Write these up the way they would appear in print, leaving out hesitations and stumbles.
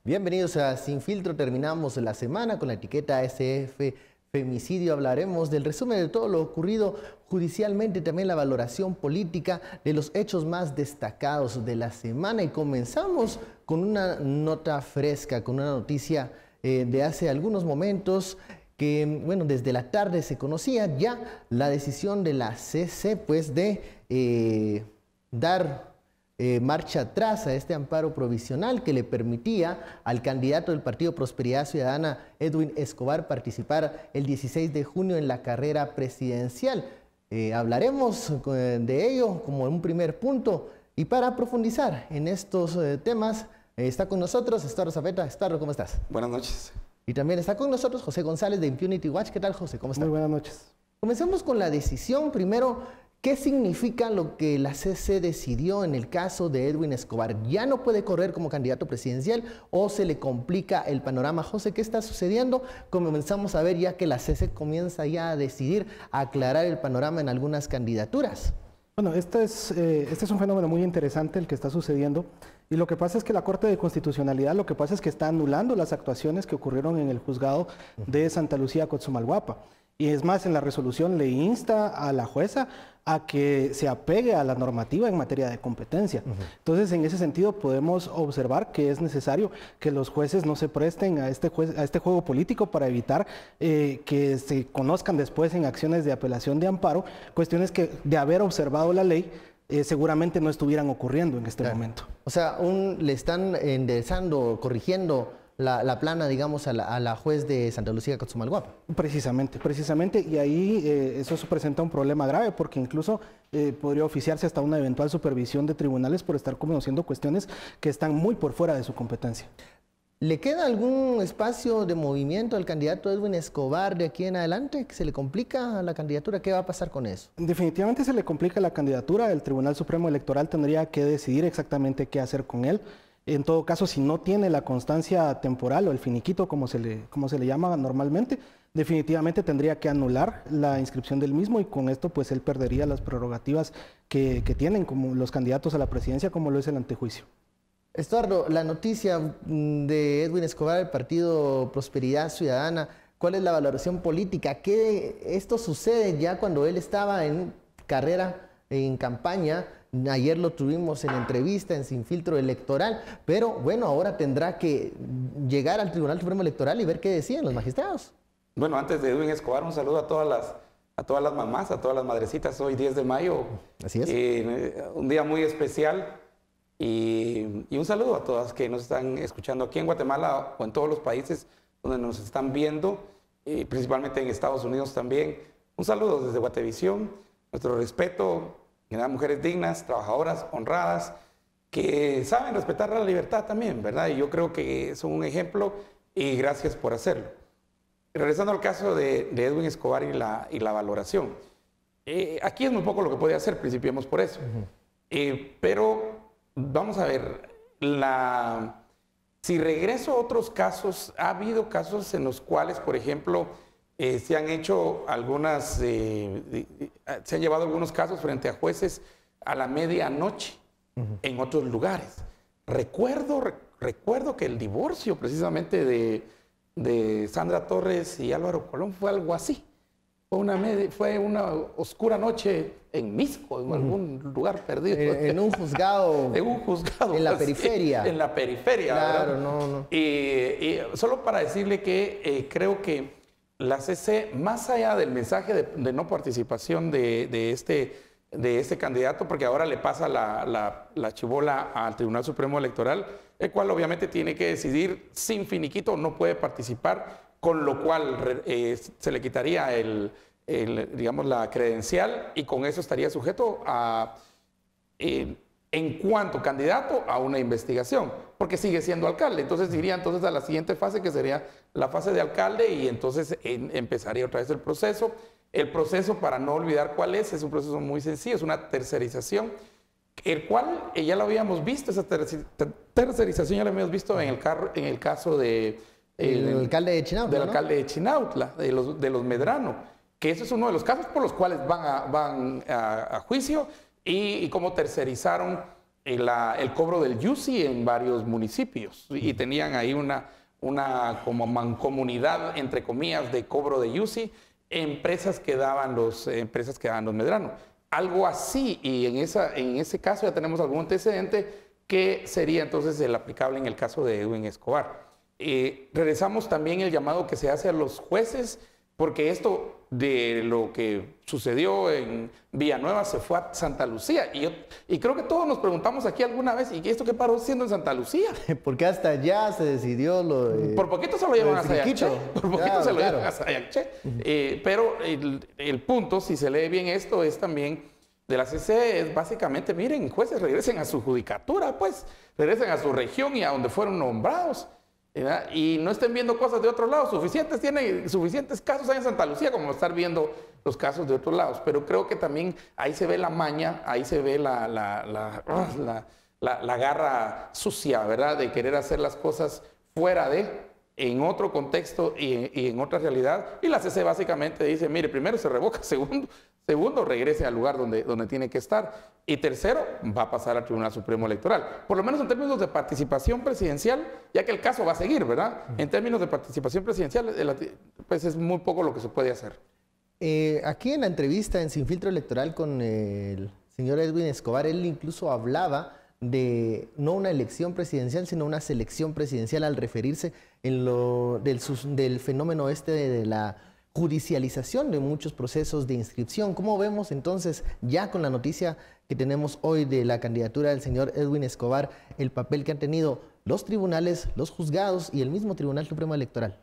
Bienvenidos a Sin Filtro. Terminamos la semana con la etiqueta SF Femicidio. Hablaremos del resumen de todo lo ocurrido judicialmente, también la valoración política de los hechos más destacados de la semana. Y comenzamos con una nota fresca, con una noticia de hace algunos momentos que, bueno, desde la tarde se conocía ya la decisión de la CC, pues, de dar marcha atrás a este amparo provisional que le permitía al candidato del Partido Prosperidad Ciudadana, Edwin Escobar, participar el 16 de junio en la carrera presidencial. Hablaremos de ello como un primer punto, y para profundizar en estos temas está con nosotros Estuardo Zapeta. Estuardo, ¿cómo estás? Buenas noches. Y también está con nosotros José González de Impunity Watch. ¿Qué tal, José? ¿Cómo estás? Muy buenas noches. Comencemos con la decisión. Primero, ¿qué significa lo que la CC decidió en el caso de Edwin Escobar? ¿Ya no puede correr como candidato presidencial o se le complica el panorama? José, ¿qué está sucediendo? Comenzamos a ver ya que la CC comienza ya a decidir, a aclarar el panorama en algunas candidaturas. Bueno, este es un fenómeno muy interesante el que está sucediendo, y lo que pasa es que la Corte de Constitucionalidad lo que pasa es que está anulando las actuaciones que ocurrieron en el juzgado de Santa Lucía, Coxumalguapa. Y es más, en la resolución le insta a la jueza a que se apegue a la normativa en materia de competencia. Entonces, en ese sentido, podemos observar que es necesario que los jueces no se presten a este juego político para evitar que se conozcan después en acciones de apelación de amparo cuestiones que, de haber observado la ley, seguramente no estuvieran ocurriendo en este momento. O sea, le están enderezando, corrigiendo la plana, digamos, a la juez de Santa Lucía, Coxumalguapa. Precisamente, y ahí eso presenta un problema grave, porque incluso podría oficiarse hasta una eventual supervisión de tribunales por estar conociendo cuestiones que están muy por fuera de su competencia. ¿Le queda algún espacio de movimiento al candidato Edwin Escobar de aquí en adelante? ¿Se le complica la candidatura? ¿Qué va a pasar con eso? Definitivamente se le complica la candidatura. El Tribunal Supremo Electoral tendría que decidir exactamente qué hacer con él. En todo caso, si no tiene la constancia temporal o el finiquito, como se le llama normalmente, definitivamente tendría que anular la inscripción del mismo, y con esto pues él perdería las prerrogativas que tienen como los candidatos a la presidencia, como lo es el antejuicio. Estuardo, la noticia de Edwin Escobar, el Partido Prosperidad Ciudadana, ¿cuál es la valoración política? ¿Qué esto sucede ya cuando él estaba en carrera, en campaña? Ayer lo tuvimos en entrevista en Sin Filtro Electoral, pero bueno, ahora tendrá que llegar al Tribunal Supremo Electoral y ver qué decían los magistrados. Bueno, antes de Edwin Escobar, un saludo a todas las mamás, a todas las madrecitas. Hoy 10 de mayo. Así es. Un día muy especial, y un saludo a todas que nos están escuchando aquí en Guatemala o en todos los países donde nos están viendo, principalmente en Estados Unidos también. Un saludo desde Guatevisión, nuestro respeto. Mujeres dignas, trabajadoras, honradas, que saben respetar la libertad también, ¿verdad? Y yo creo que son un ejemplo, y gracias por hacerlo. Regresando al caso de Edwin Escobar y la valoración. Aquí es muy poco lo que puede hacer, principiemos por eso. Pero vamos a ver, si regreso a otros casos, ha habido casos en los cuales, por ejemplo, se han hecho se han llevado algunos casos frente a jueces a la medianoche en otros lugares. Recuerdo que el divorcio precisamente de Sandra Torres y Álvaro Colón fue algo así. Fue una oscura noche en Misco, en algún lugar perdido. En un juzgado. En un juzgado. En la periferia. En la periferia, claro, ¿verdad? No. Y solo para decirle que creo que la CC, más allá del mensaje de no participación de este candidato, porque ahora le pasa la chibola al Tribunal Supremo Electoral, el cual obviamente tiene que decidir sin finiquito, no puede participar, con lo cual se le quitaría digamos, la credencial, y con eso estaría sujeto a, en cuanto candidato, a una investigación, porque sigue siendo alcalde. Entonces iría a la siguiente fase, que sería la fase de alcalde, y entonces empezaría otra vez el proceso. El proceso, para no olvidar cuál es un proceso muy sencillo, es una tercerización, el cual ya lo habíamos visto, esa tercerización ya la habíamos visto en el caso de... el alcalde de Chinautla, del alcalde de Chinautla, de los Medrano, que eso es uno de los casos por los cuales van a juicio, y cómo tercerizaron el cobro del YUSI en varios municipios y tenían ahí una como mancomunidad, entre comillas, de cobro de YUSI, empresas que daban los Medrano. Algo así, y en ese caso ya tenemos algún antecedente que sería entonces el aplicable en el caso de Edwin Escobar. Regresamos también el llamado que se hace a los jueces, porque esto de lo que sucedió en Villanueva se fue a Santa Lucía. Y creo que todos nos preguntamos aquí alguna vez, ¿y esto qué paró siendo en Santa Lucía? Porque hasta allá se decidió lo de... Por poquito se lo llevan a Sayaché. Por poquito se lo llevan a Sayaché. Pero el punto, si se lee bien esto, es también de la CC, es básicamente, miren, jueces, regresen a su judicatura, pues, regresen a su región y a donde fueron nombrados. ¿Verdad? Y no estén viendo cosas de otro lado. Suficientes casos hay en Santa Lucía como estar viendo los casos de otros lados. Pero creo que también ahí se ve la maña, ahí se ve la garra sucia, ¿verdad? De querer hacer las cosas fuera en otro contexto y en otra realidad. Y la CC básicamente dice, mire, primero se revoca, segundo, regrese al lugar donde tiene que estar. Y tercero, va a pasar al Tribunal Supremo Electoral. Por lo menos en términos de participación presidencial, ya que el caso va a seguir, ¿verdad? En términos de participación presidencial, pues es muy poco lo que se puede hacer. Aquí en la entrevista en Sin Filtro Electoral con el señor Edwin Escobar, él incluso hablaba de no una elección presidencial, sino una selección presidencial al referirse del fenómeno de la judicialización de muchos procesos de inscripción. ¿Cómo vemos entonces, ya con la noticia que tenemos hoy de la candidatura del señor Edwin Escobar, el papel que han tenido los tribunales, los juzgados y el mismo Tribunal Supremo Electoral?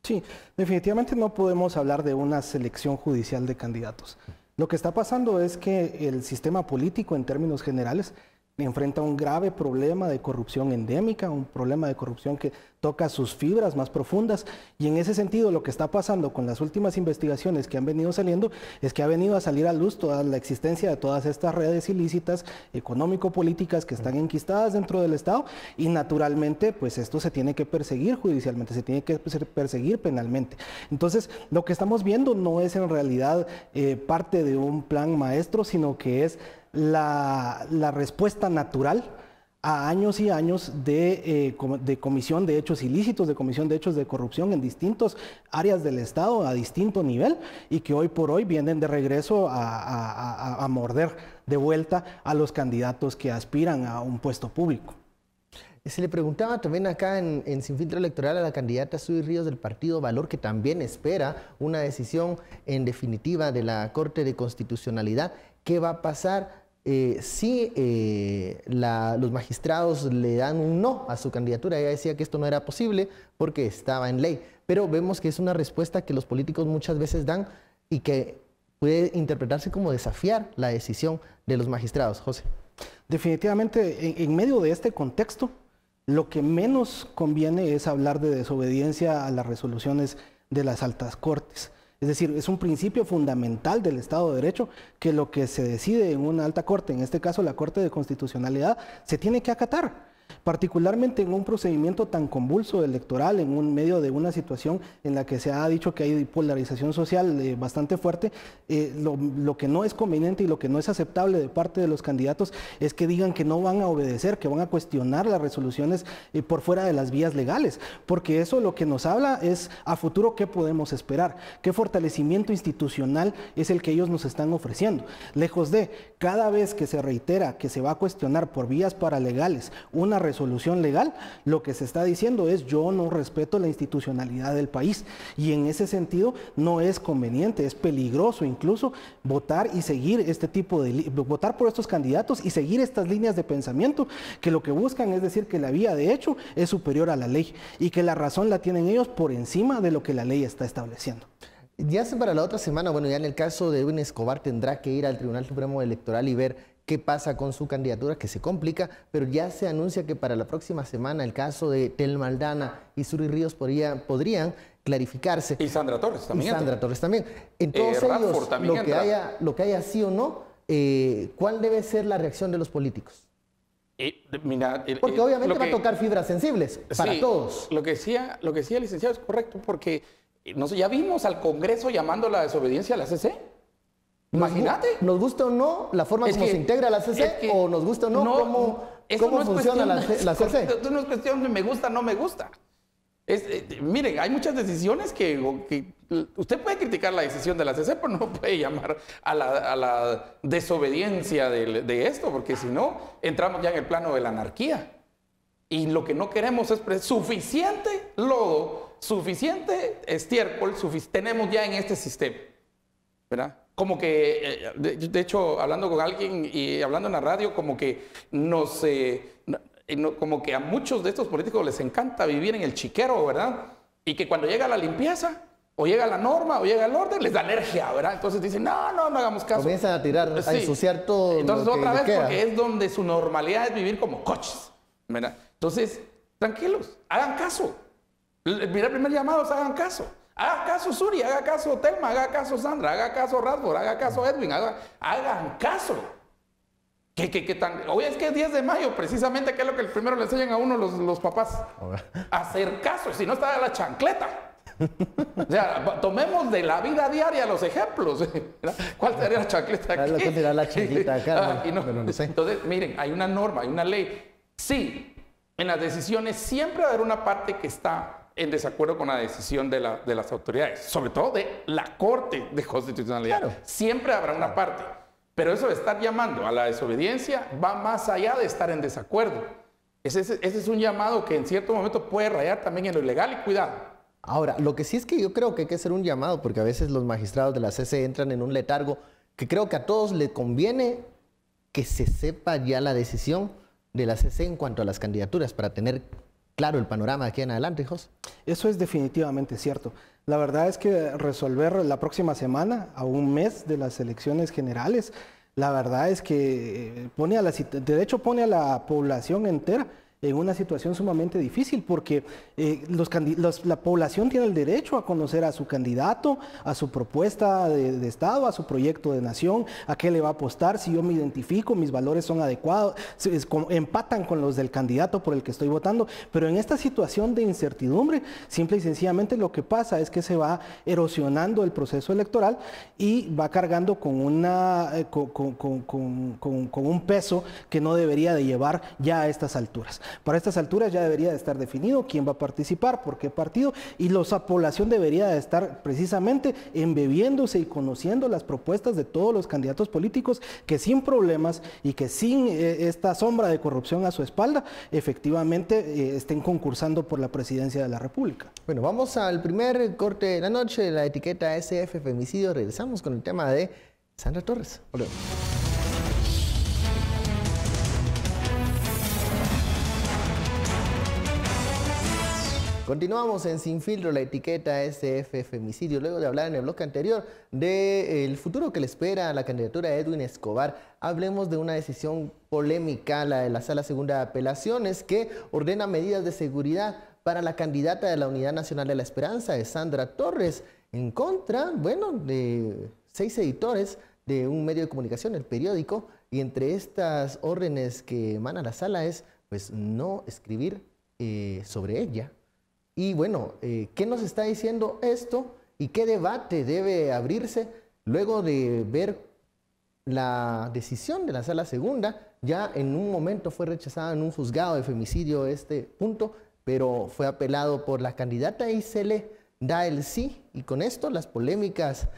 Sí, definitivamente no podemos hablar de una selección judicial de candidatos. Lo que está pasando es que el sistema político, en términos generales, enfrenta un grave problema de corrupción endémica, un problema de corrupción que toca sus fibras más profundas, y en ese sentido lo que está pasando con las últimas investigaciones que han venido saliendo es que ha venido a salir a luz toda la existencia de todas estas redes ilícitas económico-políticas que están enquistadas dentro del Estado, y naturalmente pues esto se tiene que perseguir judicialmente, se tiene que perseguir penalmente. Entonces lo que estamos viendo no es en realidad parte de un plan maestro, sino que es la respuesta natural a años y años de comisión de hechos ilícitos, de comisión de hechos de corrupción en distintas áreas del Estado a distinto nivel, y que hoy por hoy vienen de regreso a morder de vuelta a los candidatos que aspiran a un puesto público. Se le preguntaba también acá en Sin Filtro Electoral a la candidata Suy Ríos del Partido Valor, que también espera una decisión en definitiva de la Corte de Constitucionalidad. ¿Qué va a pasar si los magistrados le dan un no a su candidatura? Ella decía que esto no era posible porque estaba en ley, pero vemos que es una respuesta que los políticos muchas veces dan y que puede interpretarse como desafiar la decisión de los magistrados. José. Definitivamente, en medio de este contexto, lo que menos conviene es hablar de desobediencia a las resoluciones de las altas cortes. Es decir, es un principio fundamental del Estado de Derecho que lo que se decide en una alta corte, en este caso la Corte de Constitucionalidad, se tiene que acatar. Particularmente en un procedimiento tan convulso electoral, en un medio de una situación en la que se ha dicho que hay polarización social bastante fuerte, lo que no es conveniente y lo que no es aceptable de parte de los candidatos es que digan que no van a obedecer, que van a cuestionar las resoluciones por fuera de las vías legales, porque eso lo que nos habla es a futuro qué podemos esperar, qué fortalecimiento institucional es el que ellos nos están ofreciendo. Lejos de, cada vez que se reitera que se va a cuestionar por vías paralegales una resolución legal, lo que se está diciendo es yo no respeto la institucionalidad del país, y en ese sentido no es conveniente, es peligroso incluso votar y seguir votar por estos candidatos y seguir estas líneas de pensamiento que lo que buscan es decir que la vía de hecho es superior a la ley y que la razón la tienen ellos por encima de lo que la ley está estableciendo. Ya para la otra semana, bueno, ya en el caso de Edwin Escobar tendrá que ir al Tribunal Supremo Electoral y ver qué pasa con su candidatura, que se complica, pero ya se anuncia que para la próxima semana el caso de Telma Aldana y Suy Ríos podrían clarificarse. Y Sandra Torres también. Y Sandra Torres también. En todos ellos, lo que haya sí o no, ¿cuál debe ser la reacción de los políticos? Porque obviamente va a tocar fibras sensibles para todos. Lo que decía el licenciado es correcto, porque ya vimos al Congreso llamando a la desobediencia a la CC. Imagínate. ¿Nos gusta o no la forma como se integra la CC? ¿O nos gusta o no, cómo funciona la CC? Esto no es cuestión de me gusta o no me gusta. Miren, hay muchas decisiones que usted puede criticar la decisión de la CC, pero no puede llamar a la desobediencia de esto, porque si no, entramos ya en el plano de la anarquía. Y lo que no queremos es suficiente lodo, suficiente estiércol, tenemos ya en este sistema, ¿verdad? Como que, de hecho, hablando con alguien y hablando en la radio, como que como que a muchos de estos políticos les encanta vivir en el chiquero, ¿verdad? Y que cuando llega la limpieza, o llega la norma, o llega el orden, les da alergia, ¿verdad? Entonces dicen, no hagamos caso. Comienzan a tirar, a ensuciar todo. Entonces, lo que otra vez, queda. porque es donde su normalidad es vivir como coches, ¿verdad? Entonces, tranquilos, hagan caso. Mira, el primer llamado es hagan caso. Haga caso Suri, haga caso Telma, haga caso Sandra, haga caso Radford, haga caso Edwin, hagan caso. Oye, es que es 10 de mayo, precisamente, que es lo que primero le enseñan a uno los papás. Hacer caso, si no está la chancleta. O sea, tomemos de la vida diaria los ejemplos. ¿Cuál sería la chancleta aquí? ¿Cuál será la chancleta acá? No sé. Entonces, miren, hay una norma, hay una ley. Sí, en las decisiones siempre va a haber una parte que está en desacuerdo con la decisión de las autoridades, sobre todo de la Corte de Constitucionalidad. Claro. Siempre habrá una parte, pero eso de estar llamando a la desobediencia va más allá de estar en desacuerdo. Ese es un llamado que en cierto momento puede rayar también en lo ilegal y cuidado. Ahora, lo que sí es que yo creo que hay que hacer un llamado, porque a veces los magistrados de la CC entran en un letargo, que creo que a todos les conviene que se sepa ya la decisión de la CC en cuanto a las candidaturas, para tener claro el panorama de aquí en adelante, José. Eso es definitivamente cierto. La verdad es que resolver la próxima semana, a un mes de las elecciones generales, la verdad es que pone a la población entera en una situación sumamente difícil, porque la población tiene el derecho a conocer a su candidato, a su propuesta de Estado, a su proyecto de nación, a qué le va a apostar, si yo me identifico, mis valores son adecuados, empatan con los del candidato por el que estoy votando. Pero en esta situación de incertidumbre, simple y sencillamente lo que pasa es que se va erosionando el proceso electoral y va cargando con un peso que no debería de llevar ya a estas alturas. Para estas alturas ya debería de estar definido quién va a participar, por qué partido, y la población debería de estar precisamente embebiéndose y conociendo las propuestas de todos los candidatos políticos que sin problemas y que sin esta sombra de corrupción a su espalda, efectivamente estén concursando por la presidencia de la República. Bueno, vamos al primer corte de la noche, la etiqueta SF Femicidio. Regresamos con el tema de Sandra Torres. Volvemos. Continuamos en Sin Filtro, la etiqueta SF Femicidio. Luego de hablar en el bloque anterior del futuro que le espera a la candidatura de Edwin Escobar, hablemos de una decisión polémica, la de la Sala Segunda de Apelaciones, que ordena medidas de seguridad para la candidata de la Unidad Nacional de la Esperanza, de Sandra Torres, en contra, bueno, de 6 editores de un medio de comunicación, El Periódico, y entre estas órdenes que emana la sala es, pues, no escribir sobre ella. Y bueno, ¿qué nos está diciendo esto y qué debate debe abrirse luego de ver la decisión de la Sala Segunda? Ya en un momento fue rechazada en un juzgado de femicidio este punto, pero fue apelado por la candidata y se le da el sí. Y con esto las polémicas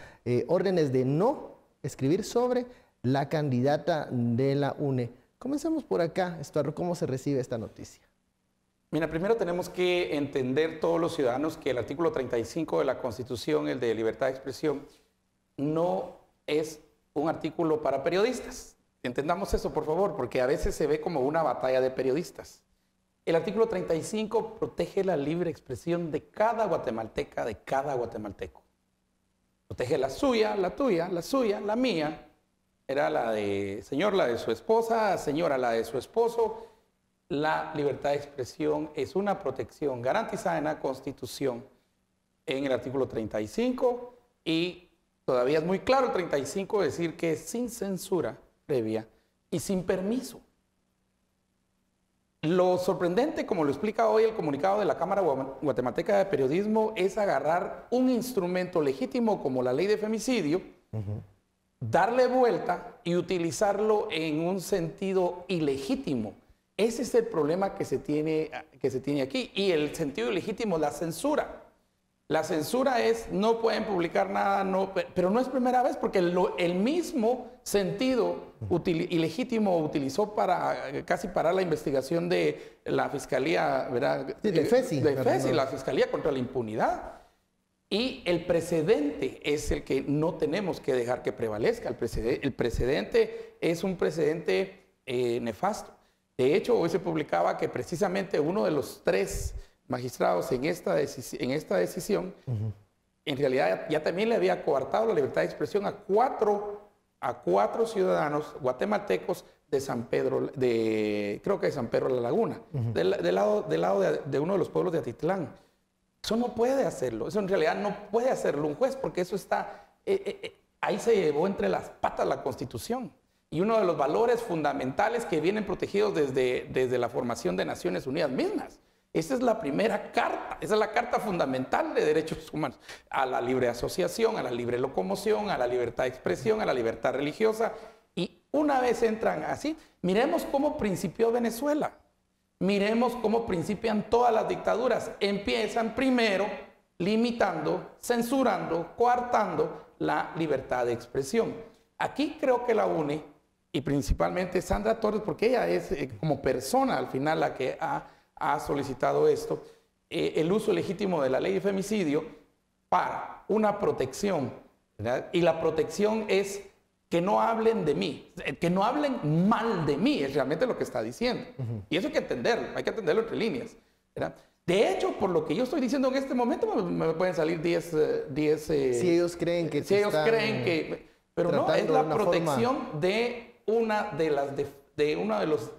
órdenes de no escribir sobre la candidata de la UNE. Comencemos por acá, Estuardo, ¿cómo se recibe esta noticia? Mira, primero tenemos que entender todos los ciudadanos que el artículo 35 de la Constitución, el de libertad de expresión, no es un artículo para periodistas. Entendamos eso, por favor, porque a veces se ve como una batalla de periodistas. El artículo 35 protege la libre expresión de cada guatemalteca, de cada guatemalteco. Protege la suya, la tuya, la suya, la mía. Era la de señor, la de su esposa, señora, la de su esposo. La libertad de expresión es una protección garantizada en la Constitución en el artículo 35 y todavía es muy claro el 35 decir que es sin censura previa y sin permiso. Lo sorprendente, como lo explica hoy el comunicado de la Cámara Guatemalteca de Periodismo, es agarrar un instrumento legítimo como la ley de femicidio darle vuelta y utilizarlo en un sentido ilegítimo. Ese es el problema que se tiene aquí. Y el sentido ilegítimo, la censura. La censura es, no pueden publicar nada, pero no es primera vez, porque el mismo sentido ilegítimo utilizó para casi parar la investigación de la Fiscalía, ¿verdad? Sí, de FESI. De FESI, la Fiscalía contra la Impunidad. Y el precedente es el que no tenemos que dejar que prevalezca. El precedente es un precedente nefasto. De hecho, hoy se publicaba que precisamente uno de los 3 magistrados en esta decisión, en realidad ya también le había coartado la libertad de expresión a cuatro ciudadanos guatemaltecos de San Pedro, creo que de San Pedro de la Laguna, del lado de uno de los pueblos de Atitlán. Eso no puede hacerlo, eso en realidad no puede hacerlo un juez, porque eso está, ahí se llevó entre las patas la Constitución. Y uno de los valores fundamentales que vienen protegidos desde la formación de Naciones Unidas mismas. Esa es la primera carta, esa es la carta fundamental de derechos humanos. A la libre asociación, a la libre locomoción, a la libertad de expresión, a la libertad religiosa. Y una vez entran así, miremos cómo principió Venezuela. Miremos cómo principian todas las dictaduras. Empiezan primero limitando, censurando, coartando la libertad de expresión. Aquí creo que la UNE, y principalmente Sandra Torres, porque ella es como persona al final la que ha solicitado esto, el uso legítimo de la ley de femicidio para una protección, ¿verdad? Y la protección es que no hablen de mí, que no hablen mal de mí, es realmente lo que está diciendo. Y eso hay que entenderlo entre líneas, ¿verdad? De hecho, por lo que yo estoy diciendo en este momento, me pueden salir 10... si ellos creen que... Si ellos creen que... Pero no, es la protección de uno de los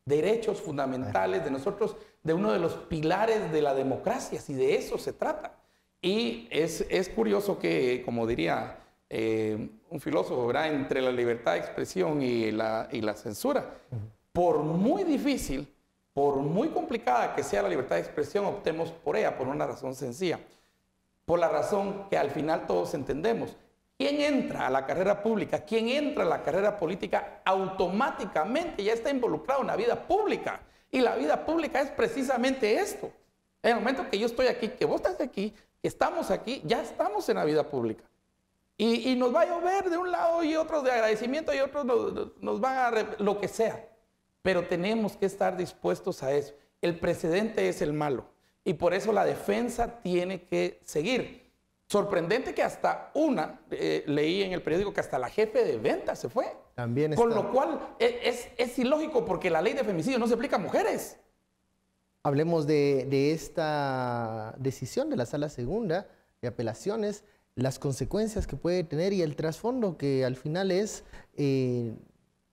derechos fundamentales de nosotros, de uno de los pilares de la democracia, si de eso se trata. Y es curioso que, como diría un filósofo, ¿verdad?, entre la libertad de expresión y la censura, por muy difícil, por muy complicada que sea la libertad de expresión, optemos por ella por una razón sencilla, por la razón que al final todos entendemos. ¿Quién entra a la carrera pública? ¿Quién entra a la carrera política? Automáticamente ya está involucrado en la vida pública. Y la vida pública es precisamente esto. En el momento que yo estoy aquí, que vos estás aquí, que estamos aquí, ya estamos en la vida pública. Y nos va a llover de un lado y otros de agradecimiento y otros nos van a... lo que sea. Pero tenemos que estar dispuestos a eso. El precedente es el malo. Y por eso la defensa tiene que seguir. Sorprendente que hasta leí en el periódico que hasta la jefe de ventas se fue. También está. Con lo cual es ilógico porque la ley de femicidio no se aplica a mujeres. Hablemos de esta decisión de la Sala Segunda de Apelaciones, las consecuencias que puede tener y el trasfondo que al final es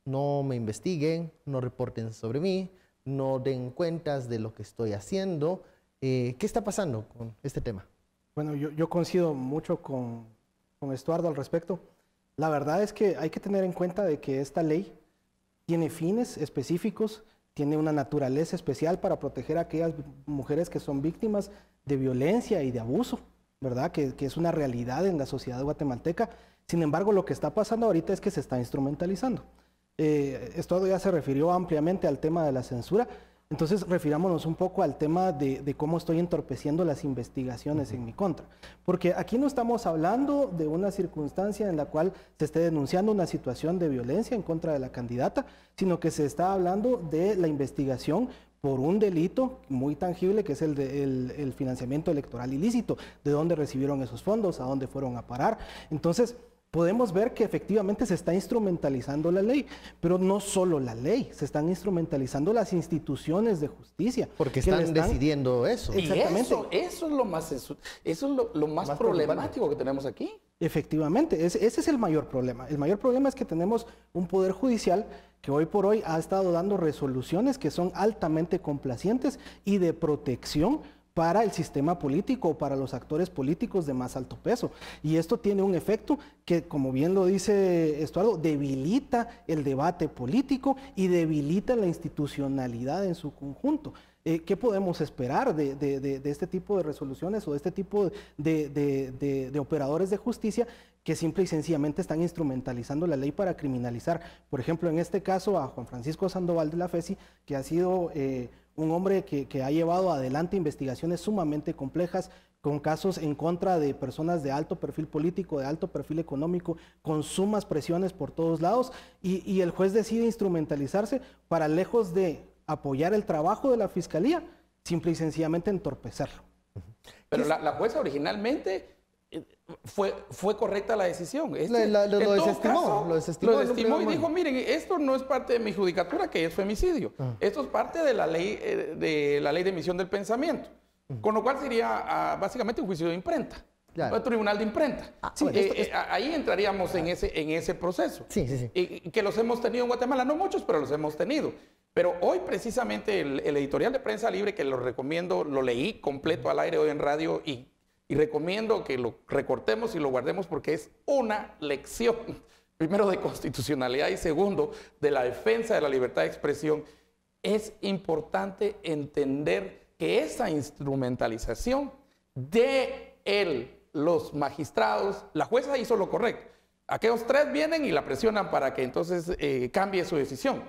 no me investiguen, no reporten sobre mí, no den cuentas de lo que estoy haciendo. ¿Qué está pasando con este tema? Bueno, yo coincido mucho con Estuardo al respecto. La verdad es que hay que tener en cuenta de que esta ley tiene fines específicos, tiene una naturaleza especial para proteger a aquellas mujeres que son víctimas de violencia y de abuso, ¿verdad? Que es una realidad en la sociedad guatemalteca. Sin embargo, lo que está pasando ahorita es que se está instrumentalizando. Estuardo ya se refirió ampliamente al tema de la censura. Entonces, refirámonos un poco al tema de cómo estoy entorpeciendo las investigaciones en mi contra. Porque aquí no estamos hablando de una circunstancia en la cual se esté denunciando una situación de violencia en contra de la candidata, sino que se está hablando de la investigación por un delito muy tangible, que es el financiamiento electoral ilícito, de dónde recibieron esos fondos, a dónde fueron a parar. Entonces, podemos ver que efectivamente se está instrumentalizando la ley, pero no solo la ley, se están instrumentalizando las instituciones de justicia. Porque están decidiendo eso. Exactamente. Y eso es lo más problemático que tenemos aquí. Efectivamente, ese es el mayor problema. El mayor problema es que tenemos un poder judicial que hoy por hoy ha estado dando resoluciones que son altamente complacientes y de protección para el sistema político o para los actores políticos de más alto peso. Y esto tiene un efecto que, como bien lo dice Estuardo, debilita el debate político y debilita la institucionalidad en su conjunto. ¿Qué podemos esperar de este tipo de resoluciones o de este tipo de operadores de justicia que simple y sencillamente están instrumentalizando la ley para criminalizar. Por ejemplo, en este caso a Juan Francisco Sandoval de la FESI, que ha sido un hombre que ha llevado adelante investigaciones sumamente complejas, con casos en contra de personas de alto perfil político, de alto perfil económico, con sumas presiones por todos lados, y el juez decide instrumentalizarse para, lejos de apoyar el trabajo de la Fiscalía, simple y sencillamente entorpecerlo. Pero la jueza originalmente fue correcta la decisión. Lo desestimó y dijo, miren, esto no es parte de mi judicatura, que es femicidio. Esto es parte de la ley de emisión del pensamiento. Con lo cual sería básicamente un juicio de imprenta. Claro. Un tribunal de imprenta. Ahí entraríamos en ese proceso. Sí. Que los hemos tenido en Guatemala, no muchos, pero los hemos tenido. Pero hoy precisamente el editorial de Prensa Libre, que lo recomiendo, lo leí completo al aire hoy en radio y recomiendo que lo recortemos y lo guardemos porque es una lección, primero de constitucionalidad y segundo de la defensa de la libertad de expresión. Es importante entender que esa instrumentalización de los magistrados, la jueza hizo lo correcto. Aquellos 3 vienen y la presionan para que entonces cambie su decisión.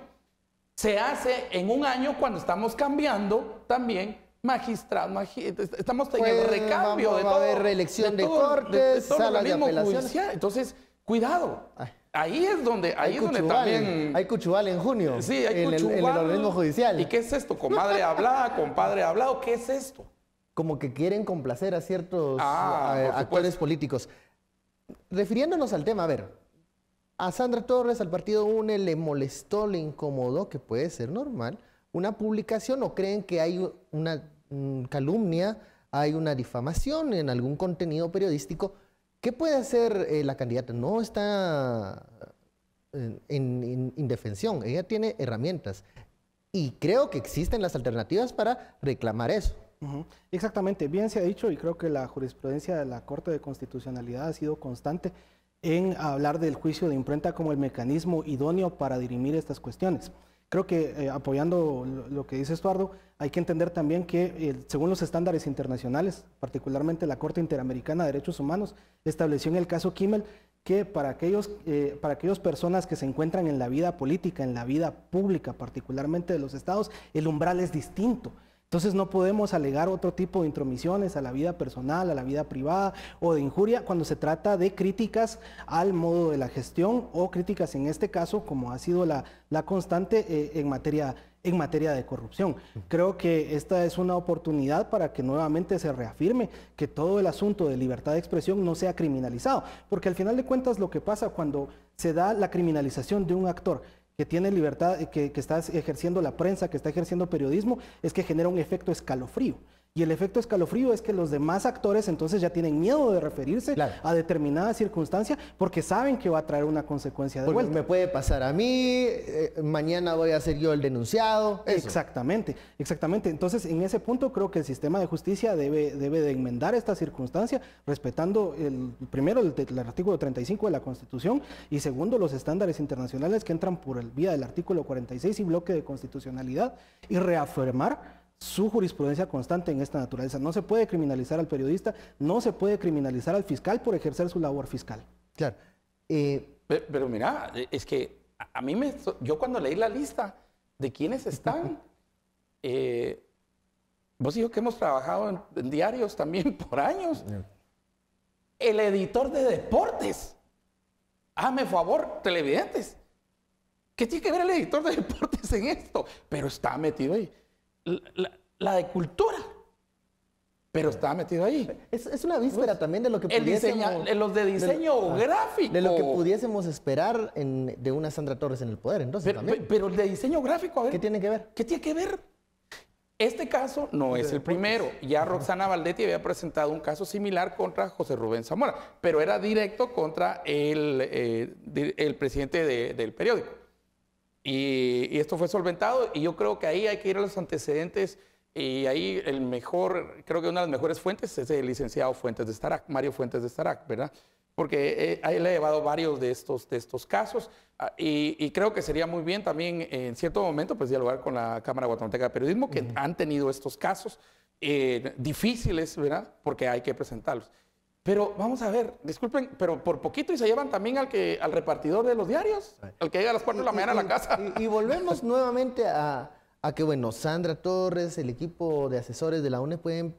Se hace en un año cuando estamos cambiando también magistrados, estamos en el recambio de todo. Va a haber reelección de cortes, salas de apelaciones. Entonces, cuidado. Ahí es donde también... Hay cuchubal en junio. Sí, hay cuchubal. En el organismo judicial. ¿Y qué es esto? Comadre hablada, compadre hablado. ¿Qué es esto? Como que quieren complacer a ciertos actores políticos. Refiriéndonos al tema, a ver, a Sandra Torres, al partido UNE, le molestó, le incomodó, que puede ser normal, una publicación, o creen que hay una calumnia, hay una difamación en algún contenido periodístico. ¿Qué puede hacer la candidata? No está en indefensión, ella tiene herramientas y creo que existen las alternativas para reclamar eso. Exactamente, bien se ha dicho, y creo que la jurisprudencia de la Corte de Constitucionalidad ha sido constante en hablar del juicio de imprenta como el mecanismo idóneo para dirimir estas cuestiones. Creo que apoyando lo que dice Estuardo, hay que entender también que según los estándares internacionales, particularmente la Corte Interamericana de Derechos Humanos, estableció en el caso Kimmel que para aquellas personas que se encuentran en la vida política, en la vida pública, particularmente de los estados, el umbral es distinto. Entonces no podemos alegar otro tipo de intromisiones a la vida personal, a la vida privada o de injuria cuando se trata de críticas al modo de la gestión o críticas en este caso, como ha sido la constante en materia de corrupción. Creo que esta es una oportunidad para que nuevamente se reafirme que todo el asunto de libertad de expresión no sea criminalizado, porque al final de cuentas lo que pasa cuando se da la criminalización de un actor que tiene libertad, que está ejerciendo la prensa, que está ejerciendo periodismo, es que genera un efecto escalofrío. Y el efecto escalofrío es que los demás actores entonces ya tienen miedo de referirse a determinada circunstancia porque saben que va a traer una consecuencia de vuelta. Me puede pasar a mí, mañana voy a ser yo el denunciado. Eso. Exactamente. Entonces, en ese punto creo que el sistema de justicia debe de enmendar esta circunstancia, respetando primero el artículo 35 de la Constitución y segundo los estándares internacionales que entran por el vía del artículo 46 y bloque de constitucionalidad y reafirmar su jurisprudencia constante en esta naturaleza. No se puede criminalizar al periodista, no se puede criminalizar al fiscal por ejercer su labor fiscal. Claro. Pero mira, es que yo cuando leí la lista de quienes están, vos y yo que hemos trabajado en diarios también por años, el editor de deportes, hazme favor, televidentes, ¿qué tiene que ver el editor de deportes en esto? Pero está metido ahí. La de cultura, pero estaba metido ahí. Es una víspera también de lo que pudiésemos... Los de diseño gráfico. De lo que pudiésemos esperar de una Sandra Torres en el poder, entonces también. Pero el de diseño gráfico, a ver. ¿Qué tiene que ver? ¿Qué tiene que ver? Este caso no es el primero. Ya Roxana Valdetti había presentado un caso similar contra José Rubén Zamora, pero era directo contra el presidente del periódico. Y esto fue solventado y yo creo que ahí hay que ir a los antecedentes y ahí creo que una de las mejores fuentes es el licenciado Fuentes de Starac, Mario Fuentes de Starac, ¿verdad? Porque a él le ha llevado varios de estos casos y creo que sería muy bien también en cierto momento pues dialogar con la Cámara Guatemalteca de Periodismo que han tenido estos casos difíciles, ¿verdad? Porque hay que presentarlos. Pero vamos a ver, disculpen, pero por poquito y se llevan también al repartidor de los diarios, al que llega a las 4 de la mañana a la casa. Y volvemos nuevamente a que, bueno, Sandra Torres, el equipo de asesores de la UNE pueden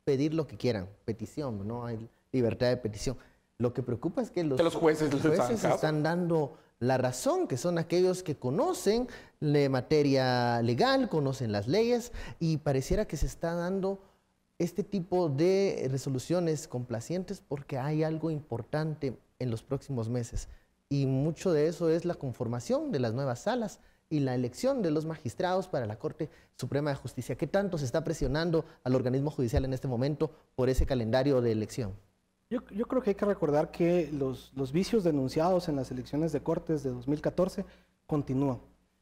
pedir lo que quieran, petición, ¿no? Hay libertad de petición. Lo que preocupa es que los jueces están dando la razón, que son aquellos que conocen la materia legal, conocen las leyes, y pareciera que se está dando este tipo de resoluciones complacientes porque hay algo importante en los próximos meses. Y mucho de eso es la conformación de las nuevas salas y la elección de los magistrados para la Corte Suprema de Justicia. ¿Qué tanto se está presionando al organismo judicial en este momento por ese calendario de elección? Yo creo que hay que recordar que los vicios denunciados en las elecciones de Cortes de 2014 continúan.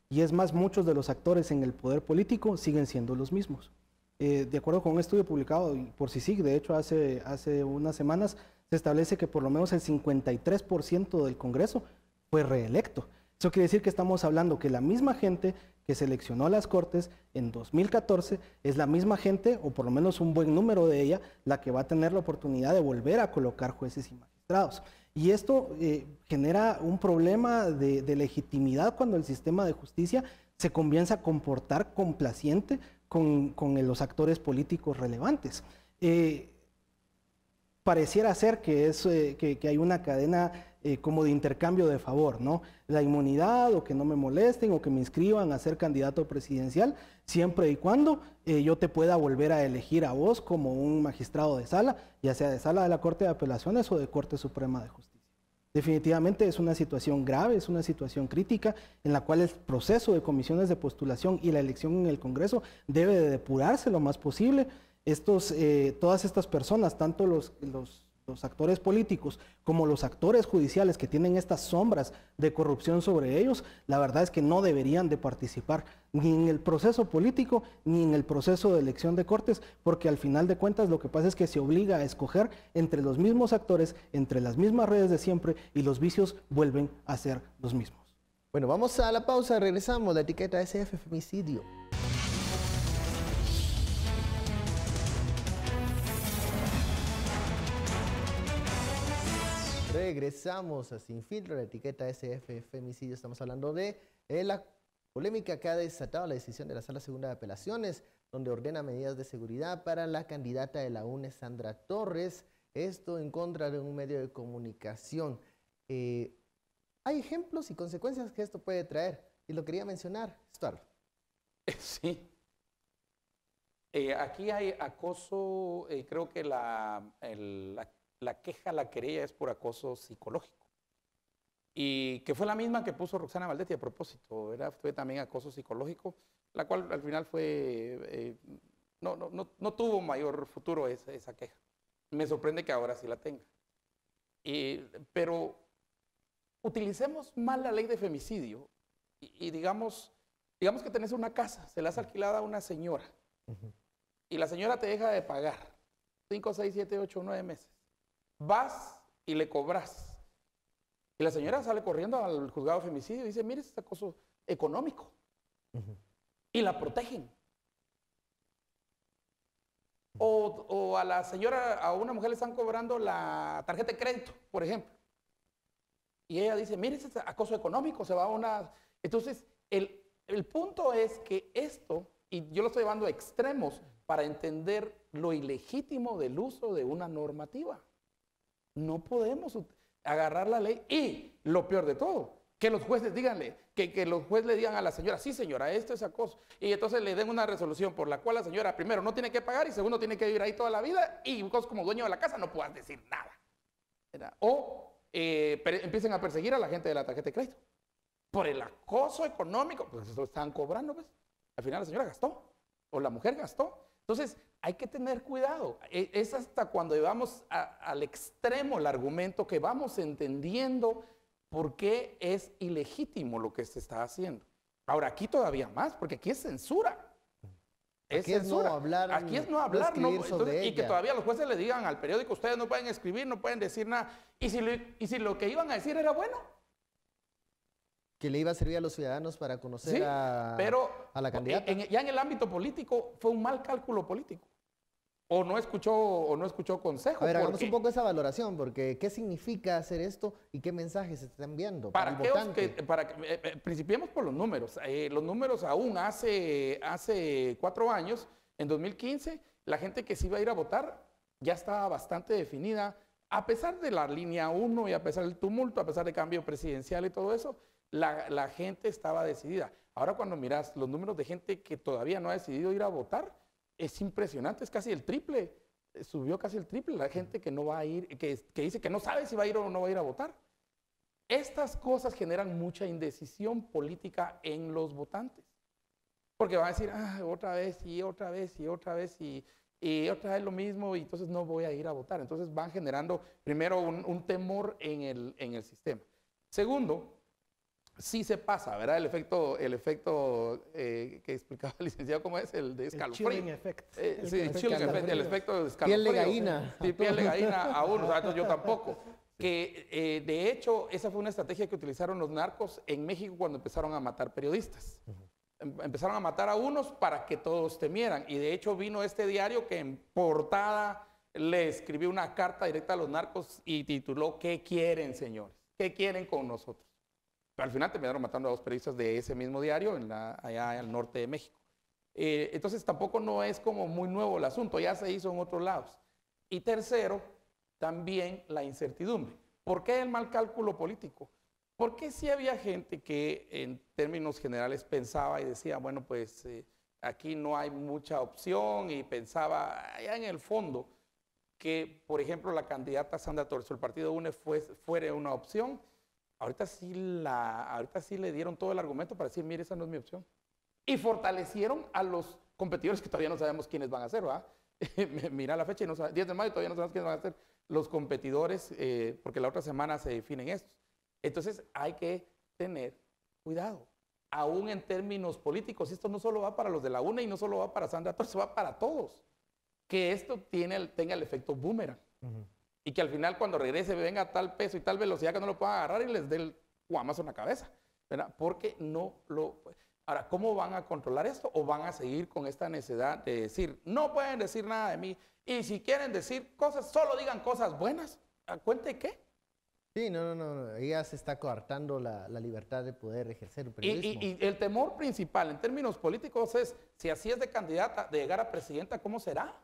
Y es más, muchos de los actores en el poder político siguen siendo los mismos. De acuerdo con un estudio publicado por CICIG, de hecho hace unas semanas, se establece que por lo menos el 53% del Congreso fue reelecto. Eso quiere decir que estamos hablando que la misma gente que seleccionó a las Cortes en 2014 es la misma gente, o por lo menos un buen número de ella, la que va a tener la oportunidad de volver a colocar jueces y magistrados. Y esto genera un problema de legitimidad cuando el sistema de justicia se comienza a comportar complaciente con los actores políticos relevantes. Pareciera ser que hay una cadena como de intercambio de favor, ¿no? La inmunidad, o que no me molesten, o que me inscriban a ser candidato presidencial, siempre y cuando yo te pueda volver a elegir a vos como un magistrado de sala, ya sea de sala de la Corte de Apelaciones o de Corte Suprema de Justicia. Definitivamente es una situación grave, es una situación crítica en la cual el proceso de comisiones de postulación y la elección en el Congreso debe de depurarse lo más posible. Todas estas personas, tanto los actores políticos como los actores judiciales que tienen estas sombras de corrupción sobre ellos, la verdad es que no deberían de participar ni en el proceso político ni en el proceso de elección de cortes, porque al final de cuentas lo que pasa es que se obliga a escoger entre los mismos actores, entre las mismas redes de siempre, y los vicios vuelven a ser los mismos. Bueno, vamos a la pausa, regresamos, la etiqueta SF Femicidio. Regresamos a Sin Filtro, la etiqueta SF Femicidio. Estamos hablando de la polémica que ha desatado la decisión de la Sala Segunda de Apelaciones, donde ordena medidas de seguridad para la candidata de la UNE, Sandra Torres. Esto en contra de un medio de comunicación. Hay ejemplos y consecuencias que esto puede traer, y lo quería mencionar, Stuart. Sí. Aquí hay acoso, creo que la queja, la querella es por acoso psicológico. Y que fue la misma que puso Roxana Valdetti a propósito, fue también acoso psicológico, la cual al final no tuvo mayor futuro esa queja. Me sorprende que ahora sí la tenga. Pero utilicemos mal la ley de femicidio y digamos que tenés una casa, se la has alquilado a una señora, y la señora te deja de pagar 5, 6, 7, 8, 9 meses. Vas y le cobras. Y la señora sale corriendo al juzgado de femicidio y dice, mire, este acoso económico. Y la protegen. O a la señora, a una mujer le están cobrando la tarjeta de crédito, por ejemplo. Y ella dice, mire, este acoso económico, se va a una... Entonces, el punto es que esto, y yo lo estoy llevando a extremos para entender lo ilegítimo del uso de una normativa. No podemos agarrar la ley y, lo peor de todo, que los jueces díganle, que los jueces le digan a la señora, sí señora, esto es acoso, y entonces le den una resolución por la cual la señora primero no tiene que pagar y segundo tiene que vivir ahí toda la vida y vos como dueño de la casa no puedas decir nada, ¿verdad? O empiecen a perseguir a la gente de la tarjeta de crédito por el acoso económico, pues eso están cobrando, pues. Al final la señora gastó o la mujer gastó. Entonces, hay que tener cuidado. Es hasta cuando llevamos al extremo el argumento que vamos entendiendo por qué es ilegítimo lo que se está haciendo. Ahora, aquí todavía más, porque aquí es censura. Aquí es no hablar, aquí es no hablar, no, entonces, y que todavía los jueces le digan al periódico, ustedes no pueden escribir, no pueden decir nada. Y si lo que iban a decir era bueno. Que le iba a servir a los ciudadanos para conocer a la candidata. Ya en el ámbito político fue un mal cálculo político. o no escuchó consejo. A ver, hagamos porque un poco esa valoración, porque ¿qué significa hacer esto y qué mensajes se están viendo para el aquellos votante? principiemos por los números. Los números aún hace 4 años, en 2015, la gente que se iba a ir a votar ya estaba bastante definida. A pesar de la línea 1 y a pesar del tumulto, a pesar del cambio presidencial y todo eso, la gente estaba decidida. Ahora cuando miras los números de gente que todavía no ha decidido ir a votar, es impresionante, es casi el triple. Subió casi el triple la gente que no va a ir, que dice que no sabe si va a ir o no va a ir a votar. Estas cosas generan mucha indecisión política en los votantes. Porque van a decir, otra vez y otra vez y otra vez y otra vez lo mismo y entonces no voy a ir a votar. Entonces van generando primero un temor en el sistema. Segundo, sí se pasa, ¿verdad? El efecto que explicaba el licenciado, ¿cómo es? El de escalofrío. El chilling effect. Sí, el chilling effect, el efecto de escalofrío. Piel de gallina. Sí, piel de gallina a uno, entonces yo tampoco. Que de hecho, esa fue una estrategia que utilizaron los narcos en México cuando empezaron a matar periodistas. Empezaron a matar a unos para que todos temieran. Y de hecho vino este diario que en portada le escribió una carta directa a los narcos y tituló ¿Qué quieren, señores? ¿Qué quieren con nosotros? Pero al final terminaron matando a 2 periodistas de ese mismo diario allá al norte de México. Entonces tampoco no es como muy nuevo el asunto, ya se hizo en otros lados. Y tercero, también la incertidumbre. ¿Por qué el mal cálculo político? Porque sí había gente que en términos generales pensaba y decía, bueno, pues aquí no hay mucha opción y pensaba allá en el fondo que, por ejemplo, la candidata Sandra Torres, el partido UNE fuera una opción. Ahorita sí le dieron todo el argumento para decir, mire, esa no es mi opción. Y fortalecieron a los competidores que todavía no sabemos quiénes van a ser, ¿verdad? Mira la fecha y no sabemos, 10 de mayo todavía no sabemos quiénes van a ser los competidores, porque la otra semana se definen estos. Entonces hay que tener cuidado, aún en términos políticos. Esto no solo va para los de la UNE y no solo va para Sandra Torres, va para todos. Que esto tenga el efecto boomerang. Y que al final cuando regrese venga a tal peso y tal velocidad que no lo puedan agarrar y les dé el guamazo en la cabeza, ¿verdad? Porque no lo... Ahora, ¿cómo van a controlar esto? ¿O van a seguir con esta necesidad de decir, no pueden decir nada de mí? Y si quieren decir cosas, solo digan cosas buenas. ¿A cuenta de qué? Sí, no. Ella se está coartando la libertad de poder ejercer el periodismo. Y el temor principal en términos políticos es, si así es de candidata, de llegar a presidenta, ¿cómo será?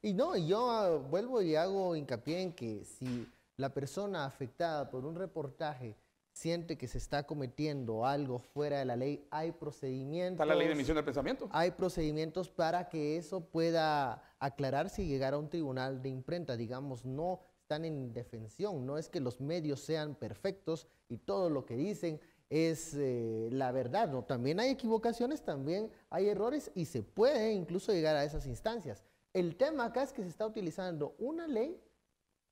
Y yo vuelvo y hago hincapié en que si la persona afectada por un reportaje siente que se está cometiendo algo fuera de la ley, hay procedimientos. Está la ley de emisión del pensamiento. Hay procedimientos para que eso pueda aclararse y llegar a un tribunal de imprenta. Digamos, no están en indefensión, no es que los medios sean perfectos y todo lo que dicen es la verdad, ¿no? También hay equivocaciones, también hay errores y se puede incluso llegar a esas instancias. El tema acá es que se está utilizando una ley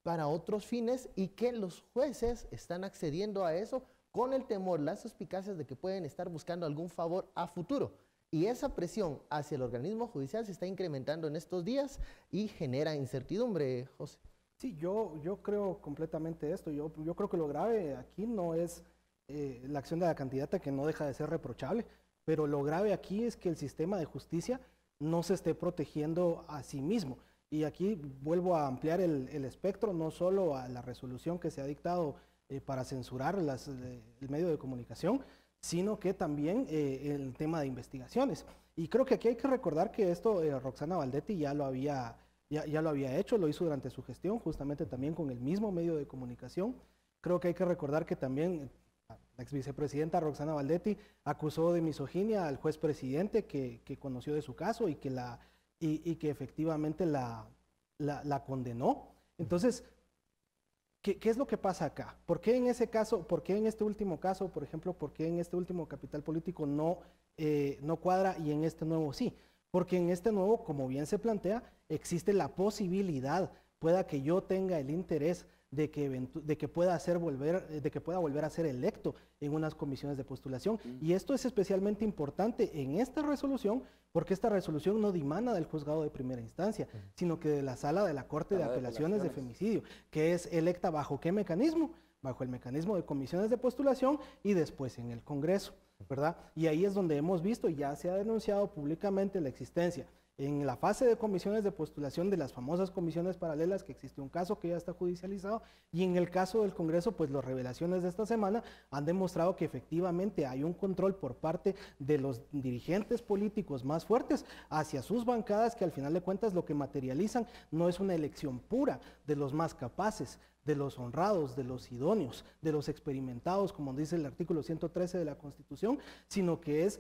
para otros fines y que los jueces están accediendo a eso con el temor, las suspicacias de que pueden estar buscando algún favor a futuro. Y esa presión hacia el organismo judicial se está incrementando en estos días y genera incertidumbre, José. Sí, yo creo completamente esto. Yo creo que lo grave aquí no es la acción de la candidata, que no deja de ser reprochable, pero lo grave aquí es que el sistema de justicia no se esté protegiendo a sí mismo. Y aquí vuelvo a ampliar el espectro, no solo a la resolución que se ha dictado para censurar el medio de comunicación, sino que también el tema de investigaciones. Y creo que aquí hay que recordar que esto Roxana Valdetti ya lo había hecho, lo hizo durante su gestión, justamente también con el mismo medio de comunicación. Creo que hay que recordar que también la ex vicepresidenta Roxana Valdetti acusó de misoginia al juez presidente que conoció de su caso y que efectivamente la condenó. Entonces, ¿qué es lo que pasa acá? ¿Por qué en ese caso, por qué en este último caso, por ejemplo, por qué en este último capital político no cuadra y en este nuevo sí? Porque en este nuevo, como bien se plantea, existe la posibilidad, pueda que yo tenga el interés de que pueda volver a ser electo en unas comisiones de postulación. Y esto es especialmente importante en esta resolución, porque esta resolución no dimana del juzgado de primera instancia, sino que de la sala de la Corte de Apelaciones de Femicidio, que es electa bajo qué mecanismo, bajo el mecanismo de comisiones de postulación y después en el Congreso, ¿verdad? Y ahí es donde hemos visto, ya se ha denunciado públicamente la existencia en la fase de comisiones de postulación de las famosas comisiones paralelas, que existe un caso que ya está judicializado, y en el caso del Congreso, pues las revelaciones de esta semana han demostrado que efectivamente hay un control por parte de los dirigentes políticos más fuertes hacia sus bancadas, que al final de cuentas lo que materializan no es una elección pura de los más capaces, de los honrados, de los idóneos, de los experimentados, como dice el artículo 113 de la Constitución, sino que es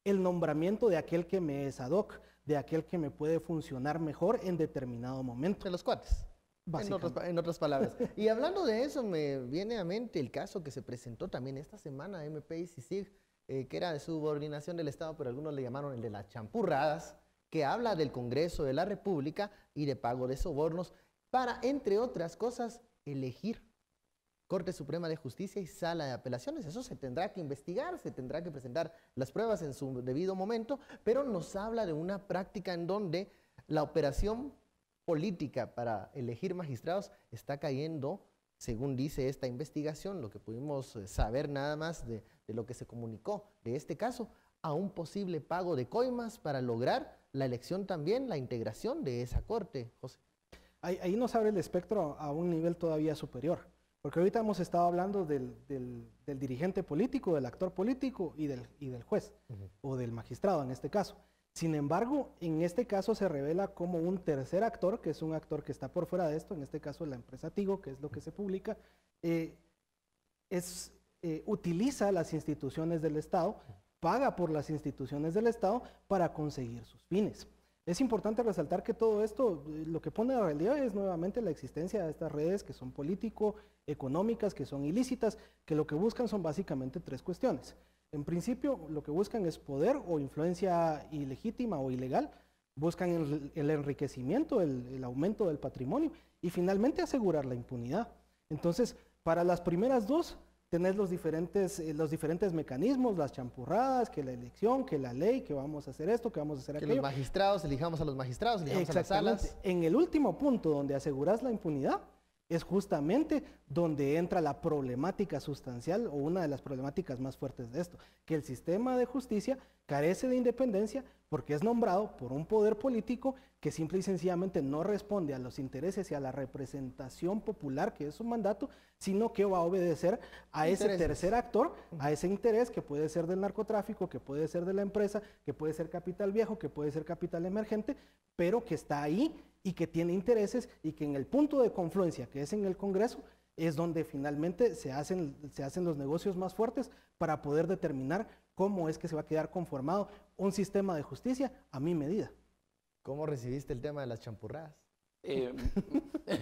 el nombramiento de aquel que me es ad hoc, de aquel que me puede funcionar mejor en determinado momento. De los cuates. En otras palabras. Y hablando de eso, me viene a mente el caso que se presentó también esta semana, MP y CICIG, que era de subordinación del Estado, pero algunos le llamaron el de las champurradas, que habla del Congreso de la República y de pago de sobornos para, entre otras cosas, elegir Corte Suprema de Justicia y Sala de Apelaciones. Eso se tendrá que investigar, se tendrá que presentar las pruebas en su debido momento, pero nos habla de una práctica en donde la operación política para elegir magistrados está cayendo, según dice esta investigación, lo que pudimos saber nada más de lo que se comunicó de este caso, a un posible pago de coimas para lograr la elección también, la integración de esa corte, José. Ahí nos abre el espectro a un nivel todavía superior. Porque ahorita hemos estado hablando del dirigente político, del actor político y del juez, o del magistrado en este caso. Sin embargo, en este caso se revela como un tercer actor, que es un actor que está por fuera de esto, en este caso la empresa Tigo, que es lo que se publica, utiliza las instituciones del Estado, paga por las instituciones del Estado para conseguir sus fines. Es importante resaltar que todo esto, lo que pone a relieve es nuevamente la existencia de estas redes que son político-económicas, que son ilícitas, que lo que buscan son básicamente tres cuestiones. En principio, lo que buscan es poder o influencia ilegítima o ilegal, buscan el enriquecimiento, el aumento del patrimonio y finalmente asegurar la impunidad. Entonces, para las primeras dos, tenés los diferentes mecanismos, las champurradas, que la elección, que la ley, que vamos a hacer esto, que vamos a hacer aquello. Que los magistrados, elijamos a los magistrados, elijamos a las salas. En el último punto donde asegurás la impunidad, es justamente donde entra la problemática sustancial o una de las problemáticas más fuertes de esto, que el sistema de justicia carece de independencia porque es nombrado por un poder político que simple y sencillamente no responde a los intereses y a la representación popular que es su mandato, sino que va a obedecer a ese tercer actor, a ese interés que puede ser del narcotráfico, que puede ser de la empresa, que puede ser capital viejo, que puede ser capital emergente, pero que está ahí y que tiene intereses y que en el punto de confluencia, que es en el Congreso, es donde finalmente se hacen los negocios más fuertes para poder determinar cómo es que se va a quedar conformado un sistema de justicia a mi medida. ¿Cómo recibiste el tema de las champurradas?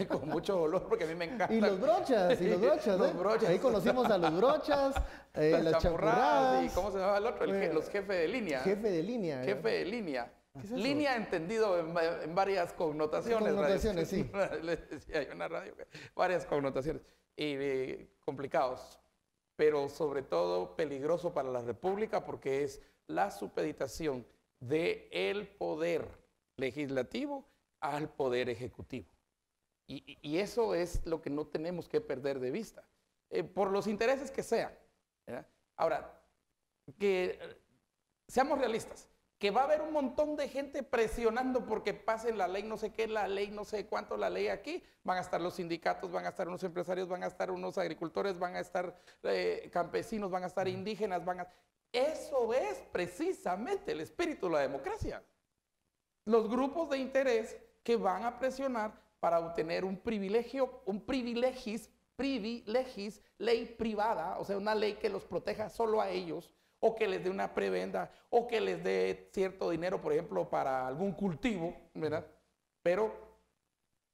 Con mucho dolor, porque a mí me encanta. Y los brochas, Los brochas. Ahí conocimos a los brochas, las champurradas. ¿Y cómo se llamaba el otro? Los jefes de línea. Jefe de línea. Jefe de línea. ¿Qué es eso? Línea entendido en varias connotaciones. Connotaciones, sí. Les decía yo en la radio, varias connotaciones. Y complicados, pero sobre todo peligroso para la República porque es la supeditación del poder legislativo al poder ejecutivo. Y eso es lo que no tenemos que perder de vista, por los intereses que sean, ¿verdad? Ahora, que seamos realistas, que va a haber un montón de gente presionando porque pase la ley no sé qué, la ley no sé cuánto, la ley aquí, van a estar los sindicatos, van a estar unos empresarios, van a estar unos agricultores, van a estar campesinos, van a estar indígenas, Eso es precisamente el espíritu de la democracia. Los grupos de interés que van a presionar para obtener un privilegio, privilegis, ley privada, o sea, una ley que los proteja solo a ellos, o que les dé una prebenda, o que les dé cierto dinero, por ejemplo, para algún cultivo, ¿verdad? Pero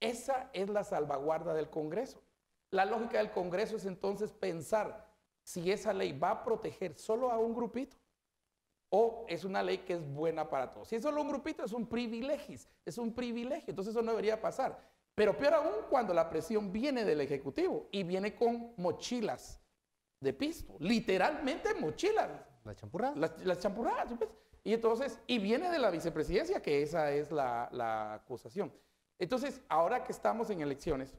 esa es la salvaguarda del Congreso. La lógica del Congreso es entonces pensar si esa ley va a proteger solo a un grupito, o es una ley que es buena para todos. Si es solo un grupito, es un privilegio, entonces eso no debería pasar. Pero peor aún cuando la presión viene del Ejecutivo y viene con mochilas de pisto, literalmente mochilas. ¿La champurrada? Las champurradas, pues. Y entonces, y viene de la vicepresidencia, que esa es la acusación. Entonces, ahora que estamos en elecciones,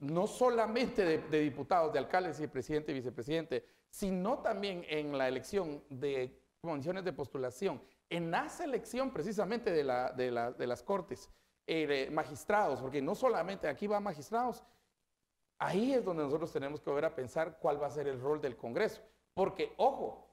no solamente de diputados, de alcaldes y presidente y vicepresidente, sino también en la elección de condiciones de postulación en la selección precisamente de las cortes, magistrados, porque no solamente aquí van magistrados, ahí es donde nosotros tenemos que volver a pensar cuál va a ser el rol del Congreso. Porque, ojo,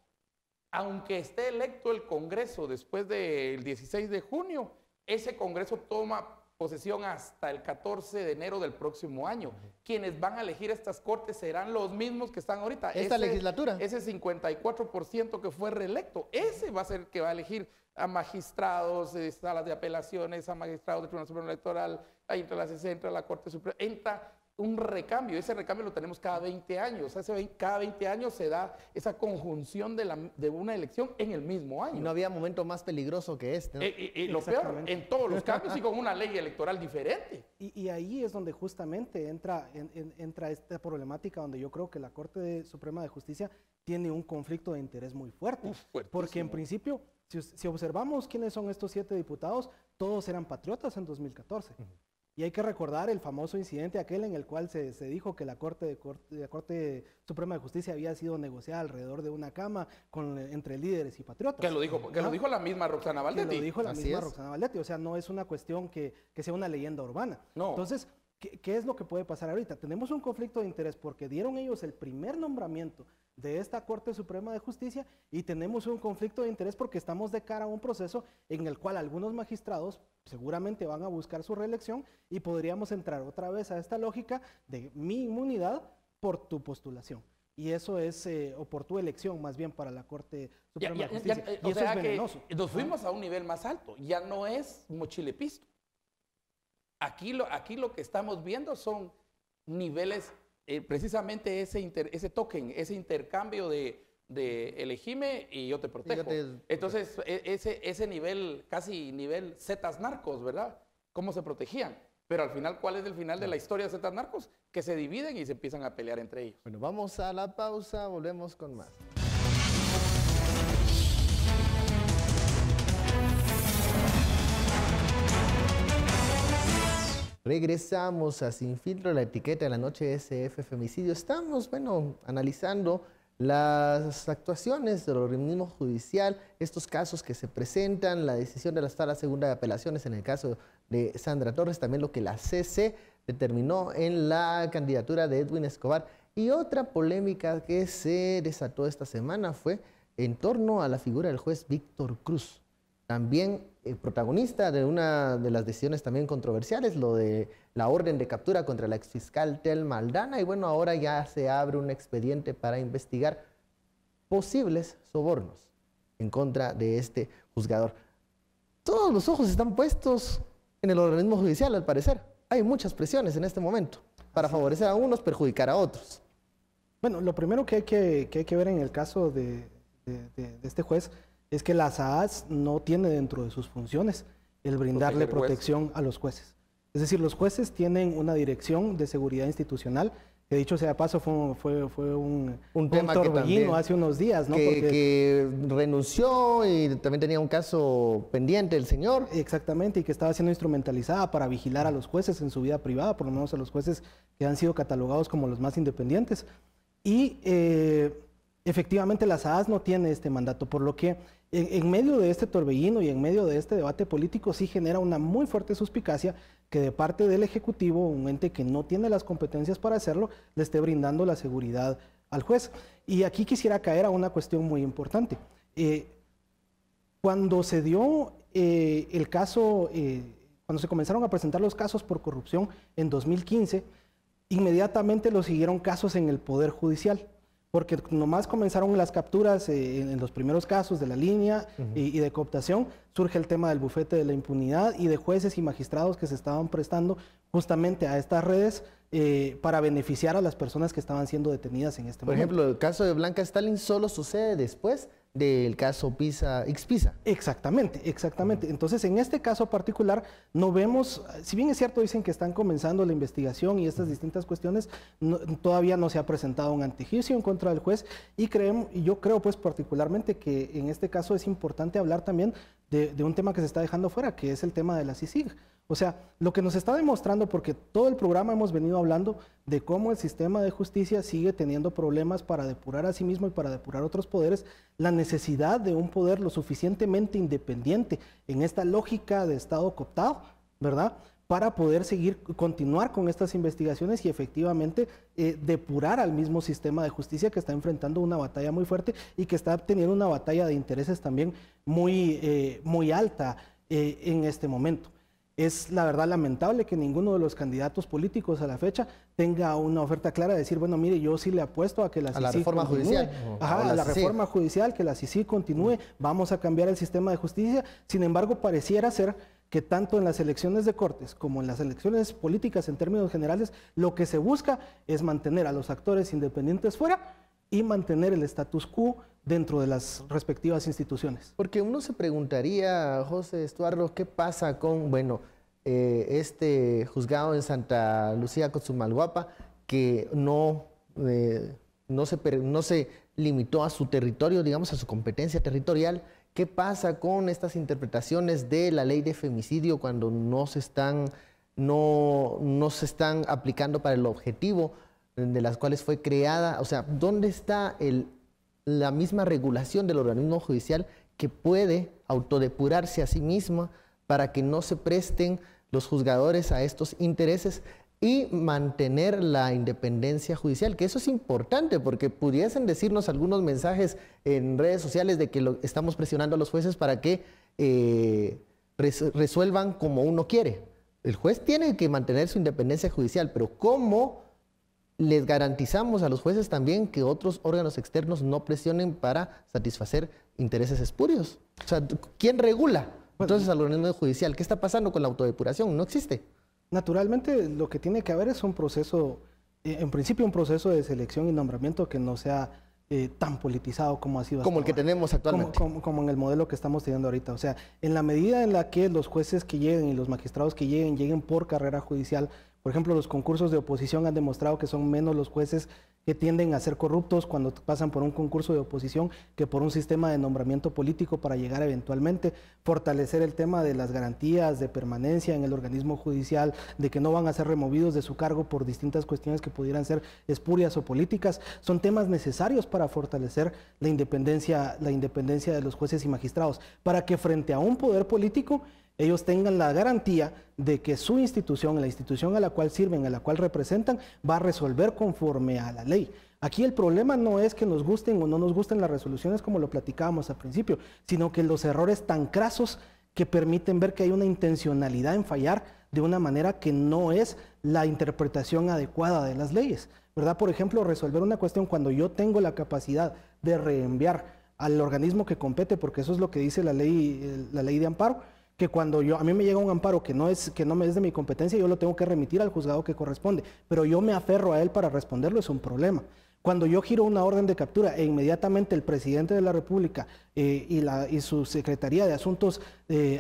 aunque esté electo el Congreso después del 16 de junio, ese Congreso toma posesión hasta el 14 de enero del próximo año. Quienes van a elegir estas cortes serán los mismos que están ahorita. ¿Esta legislatura? Ese 54% que fue reelecto, ese va a ser el que va a elegir a magistrados de salas de apelaciones, a magistrados del Tribunal Supremo Electoral, ahí entra la CC, entra la Corte Suprema, entra un recambio. Ese recambio lo tenemos cada 20 años. Cada 20 años se da esa conjunción de una elección en el mismo año. Y no había momento más peligroso que este, ¿no? Y lo peor, en todos los cambios y con una ley electoral diferente. Y ahí es donde justamente entra esta problemática donde yo creo que la Corte Suprema de Justicia tiene un conflicto de interés muy fuerte. Porque en principio, si observamos quiénes son estos 7 diputados, todos eran patriotas en 2014. Y hay que recordar el famoso incidente aquel en el cual se dijo que la Corte Suprema de Justicia había sido negociada alrededor de una cama entre líderes y patriotas. Que lo dijo la misma Roxana Valdetti. Que lo dijo la misma Roxana Valdetti. O sea, no es una cuestión que sea una leyenda urbana. No. Entonces, ¿qué es lo que puede pasar ahorita? Tenemos un conflicto de interés porque dieron ellos el primer nombramiento de esta Corte Suprema de Justicia y tenemos un conflicto de interés porque estamos de cara a un proceso en el cual algunos magistrados seguramente van a buscar su reelección y podríamos entrar otra vez a esta lógica de mi inmunidad por tu postulación. Y eso es, o por tu elección más bien para la Corte Suprema de Justicia. Y eso es venenoso. Nos fuimos a un nivel más alto, ya no es mochilepisto. Aquí lo que estamos viendo son niveles, precisamente ese token, ese intercambio de elegime y yo te protejo. Entonces, ese nivel, casi nivel Zetas narcos, ¿verdad? ¿Cómo se protegían? Pero al final, ¿cuál es el final de la historia de Zetas narcos? Que se dividen y se empiezan a pelear entre ellos. Bueno, vamos a la pausa, volvemos con más. Regresamos a Sin Filtro, la etiqueta de la noche SF Femicidio. Estamos, analizando las actuaciones del organismo judicial, estos casos que se presentan, la decisión de la Sala Segunda de Apelaciones en el caso de Sandra Torres, también lo que la CC determinó en la candidatura de Edwin Escobar. Y otra polémica que se desató esta semana fue en torno a la figura del juez Víctor Cruz. También protagonista de una de las decisiones también controversiales, lo de la orden de captura contra la exfiscal Telma Aldana. Y bueno, ahora ya se abre un expediente para investigar posibles sobornos en contra de este juzgador. Todos los ojos están puestos en el organismo judicial, al parecer. Hay muchas presiones en este momento para favorecer a unos, perjudicar a otros. Bueno, lo primero que hay que ver en el caso de este juez es que la SAAS no tiene dentro de sus funciones el brindarle protección a los jueces. Es decir, los jueces tienen una dirección de seguridad institucional, que dicho sea de paso fue un tema torbellino hace unos días, ¿no? Que renunció y también tenía un caso pendiente el señor. Exactamente, y que estaba siendo instrumentalizada para vigilar a los jueces en su vida privada, por lo menos a los jueces que han sido catalogados como los más independientes. Y efectivamente la SAAS no tiene este mandato, por lo que en medio de este torbellino y en medio de este debate político sí genera una muy fuerte suspicacia que de parte del Ejecutivo, un ente que no tiene las competencias para hacerlo, le esté brindando la seguridad al juez. Y aquí quisiera caer a una cuestión muy importante. Cuando se dio el caso, cuando se comenzaron a presentar los casos por corrupción en 2015, inmediatamente lo siguieron casos en el Poder Judicial. Porque nomás comenzaron las capturas en los primeros casos de la línea y de cooptación, surge el tema del bufete de la impunidad y de jueces y magistrados que se estaban prestando justamente a estas redes para beneficiar a las personas que estaban siendo detenidas en este momento. Por ejemplo, el caso de Blanca Stalin solo sucede después del caso Ixpisa. Exactamente, exactamente. Entonces, en este caso particular, no vemos, si bien es cierto, dicen que están comenzando la investigación y estas distintas cuestiones, todavía no se ha presentado un antejuicio en contra del juez y yo creo pues particularmente que en este caso es importante hablar también de un tema que se está dejando fuera, que es el tema de la CICIG. O sea, lo que nos está demostrando, porque todo el programa hemos venido hablando de cómo el sistema de justicia sigue teniendo problemas para depurar a sí mismo y para depurar otros poderes, la necesidad de un poder lo suficientemente independiente en esta lógica de Estado cooptado, ¿verdad?, para poder continuar con estas investigaciones y efectivamente depurar al mismo sistema de justicia que está enfrentando una batalla muy fuerte y que está teniendo una batalla de intereses también muy alta en este momento. Es la verdad lamentable que ninguno de los candidatos políticos a la fecha tenga una oferta clara de decir, bueno, mire, yo sí le apuesto a que la CICIG reforma judicial. A la reforma judicial, que la CICIG continúe, vamos a cambiar el sistema de justicia. Sin embargo, pareciera ser que tanto en las elecciones de Cortes como en las elecciones políticas en términos generales, lo que se busca es mantener a los actores independientes fuera y mantener el status quo dentro de las respectivas instituciones. Porque uno se preguntaría, José Estuardo, ¿qué pasa con, bueno, este juzgado en Santa Lucía, Cotzumalguapa, que no se limitó a su territorio, digamos, a su competencia territorial? ¿Qué pasa con estas interpretaciones de la ley de femicidio cuando no se están aplicando para el objetivo de las cuales fue creada? O sea, ¿dónde está la misma regulación del organismo judicial que puede autodepurarse a sí misma para que no se presten los juzgadores a estos intereses y mantener la independencia judicial? Que eso es importante, porque pudiesen decirnos algunos mensajes en redes sociales de que estamos presionando a los jueces para que resuelvan como uno quiere. El juez tiene que mantener su independencia judicial, pero ¿cómo les garantizamos a los jueces también que otros órganos externos no presionen para satisfacer intereses espurios? O sea, ¿quién regula entonces al organismo judicial? ¿Qué está pasando con la autodepuración? No existe. Naturalmente, lo que tiene que haber es un proceso, en principio un proceso de selección y nombramiento que no sea tan politizado como ha sido hasta como el que ahora. tenemos actualmente. Como en el modelo que estamos teniendo ahorita. O sea, en la medida en la que los jueces que lleguen y los magistrados que lleguen por carrera judicial, por ejemplo, los concursos de oposición han demostrado que son menos los jueces que tienden a ser corruptos cuando pasan por un concurso de oposición que por un sistema de nombramiento político para llegar eventualmente, fortalecer el tema de las garantías de permanencia en el organismo judicial, de que no van a ser removidos de su cargo por distintas cuestiones que pudieran ser espurias o políticas, son temas necesarios para fortalecer la independencia de los jueces y magistrados, para que frente a un poder político ellos tengan la garantía de que su institución, la institución a la cual sirven, a la cual representan, va a resolver conforme a la ley. Aquí el problema no es que nos gusten o no nos gusten las resoluciones como lo platicábamos al principio, sino que los errores tan crasos que permiten ver que hay una intencionalidad en fallar de una manera que no es la interpretación adecuada de las leyes, ¿verdad? Por ejemplo, resolver una cuestión cuando yo tengo la capacidad de reenviar al organismo que compete, porque eso es lo que dice la ley de amparo, que cuando a mí me llega un amparo que no me es de mi competencia, yo lo tengo que remitir al juzgado que corresponde, pero yo me aferro a él para responderlo, es un problema. Cuando yo giro una orden de captura e inmediatamente el presidente de la República y su Secretaría de Asuntos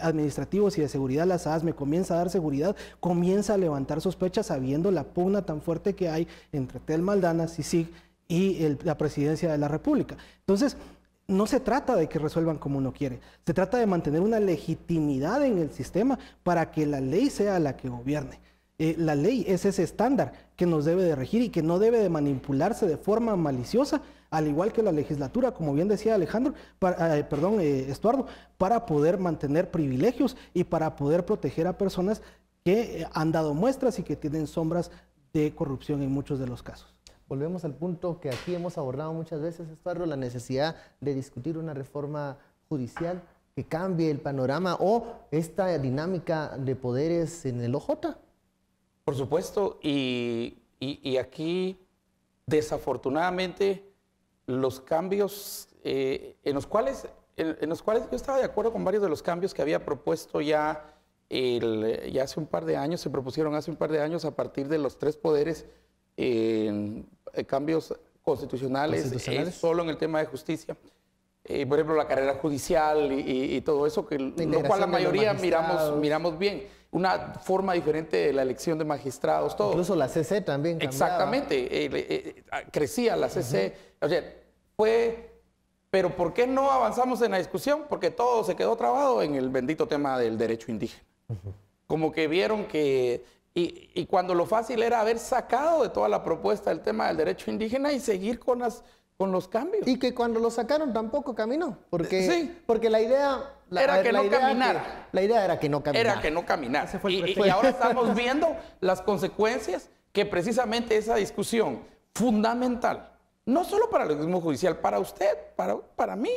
Administrativos y de Seguridad, la SAS, me comienza a dar seguridad, comienza a levantar sospechas sabiendo la pugna tan fuerte que hay entre Telma Aldana, CICIG y la Presidencia de la República. Entonces, no se trata de que resuelvan como uno quiere, se trata de mantener una legitimidad en el sistema para que la ley sea la que gobierne. La ley es ese estándar que nos debe de regir y que no debe de manipularse de forma maliciosa, al igual que la legislatura, como bien decía Estuardo, para poder mantener privilegios y para poder proteger a personas que han dado muestras y que tienen sombras de corrupción en muchos de los casos. Volvemos al punto que aquí hemos abordado muchas veces, Estuardo, la necesidad de discutir una reforma judicial que cambie el panorama o esta dinámica de poderes en el OJ. Por supuesto, y aquí desafortunadamente los cambios en los cuales yo estaba de acuerdo con varios de los cambios que había propuesto ya hace un par de años, se propusieron hace un par de años a partir de los 3 poderes, cambios constitucionales, solo en el tema de justicia. Por ejemplo, la carrera judicial y todo eso, lo cual la mayoría miramos bien. Una forma diferente de la elección de magistrados, todo. Incluso la CC también cambiaba. Exactamente, crecía la CC. O sea, fue Pero ¿por qué no avanzamos en la discusión? Porque todo se quedó trabado en el bendito tema del derecho indígena. Como que vieron que... Y cuando lo fácil era haber sacado de toda la propuesta el tema del derecho indígena y seguir con los cambios. Y que cuando lo sacaron tampoco caminó. Porque, Sí. porque la idea... Era que no caminara. La idea era que no caminara. Era que no caminara. Ese fue el Y pretexto. ahora estamos viendo las consecuencias que precisamente esa discusión fundamental, no solo para el organismo judicial, para usted, para mí,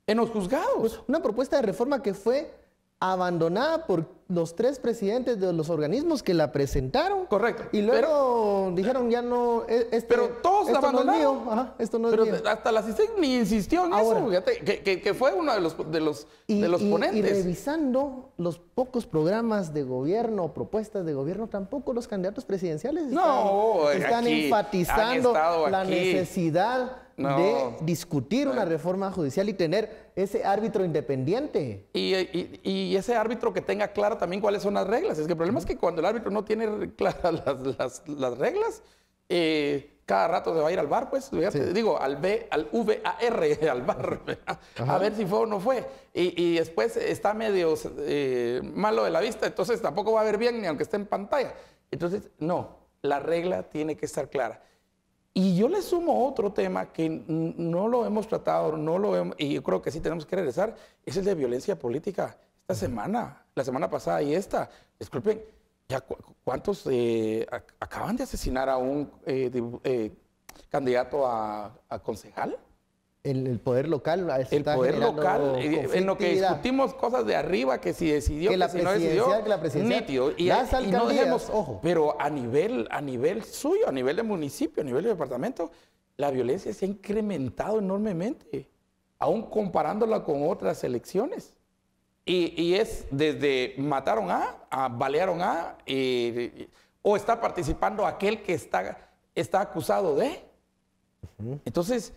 en los juzgados. Pues una propuesta de reforma que fue abandonada por los 3 presidentes de los organismos que la presentaron. Correcto. Y luego dijeron ya no... Pero todos la esto no es abandonaron. mío. Ajá, esto no es Pero mío. hasta la CICEN ni insistió en Ahora. eso, fíjate, que fue uno de los Y ponentes. revisando los pocos programas de gobierno o propuestas de gobierno, tampoco los candidatos presidenciales No, están aquí, enfatizando han estado la aquí. necesidad No. de discutir una reforma judicial y tener ese árbitro independiente. Y ese árbitro que tenga claro también cuáles son las reglas. Es que el problema es que cuando el árbitro no tiene claras las reglas, cada rato se va a ir al bar, pues, fíjate, Sí. digo, al VAR, al bar, a ver si fue o no fue. Y después está medio malo de la vista, entonces tampoco va a ver bien ni aunque esté en pantalla. Entonces, no, la regla tiene que estar clara. Y yo le sumo otro tema que no lo hemos tratado, y yo creo que sí tenemos que regresar, es el de violencia política. Esta semana, la semana pasada y esta, disculpen, ya ¿cuántos acaban de asesinar a un candidato a concejal? El poder local El está poder generando local, en lo que conflictividad. discutimos cosas de arriba, que si decidió, Que que, la si no decidió, presidencial, que la presidencial. nítido. Las no alcaldías, dejemos, ojo. pero a nivel suyo, a nivel de municipio, a nivel de departamento, la violencia se ha incrementado enormemente, aún comparándola con otras elecciones. Y es desde mataron a balearon a, o está participando aquel que está acusado de. Entonces,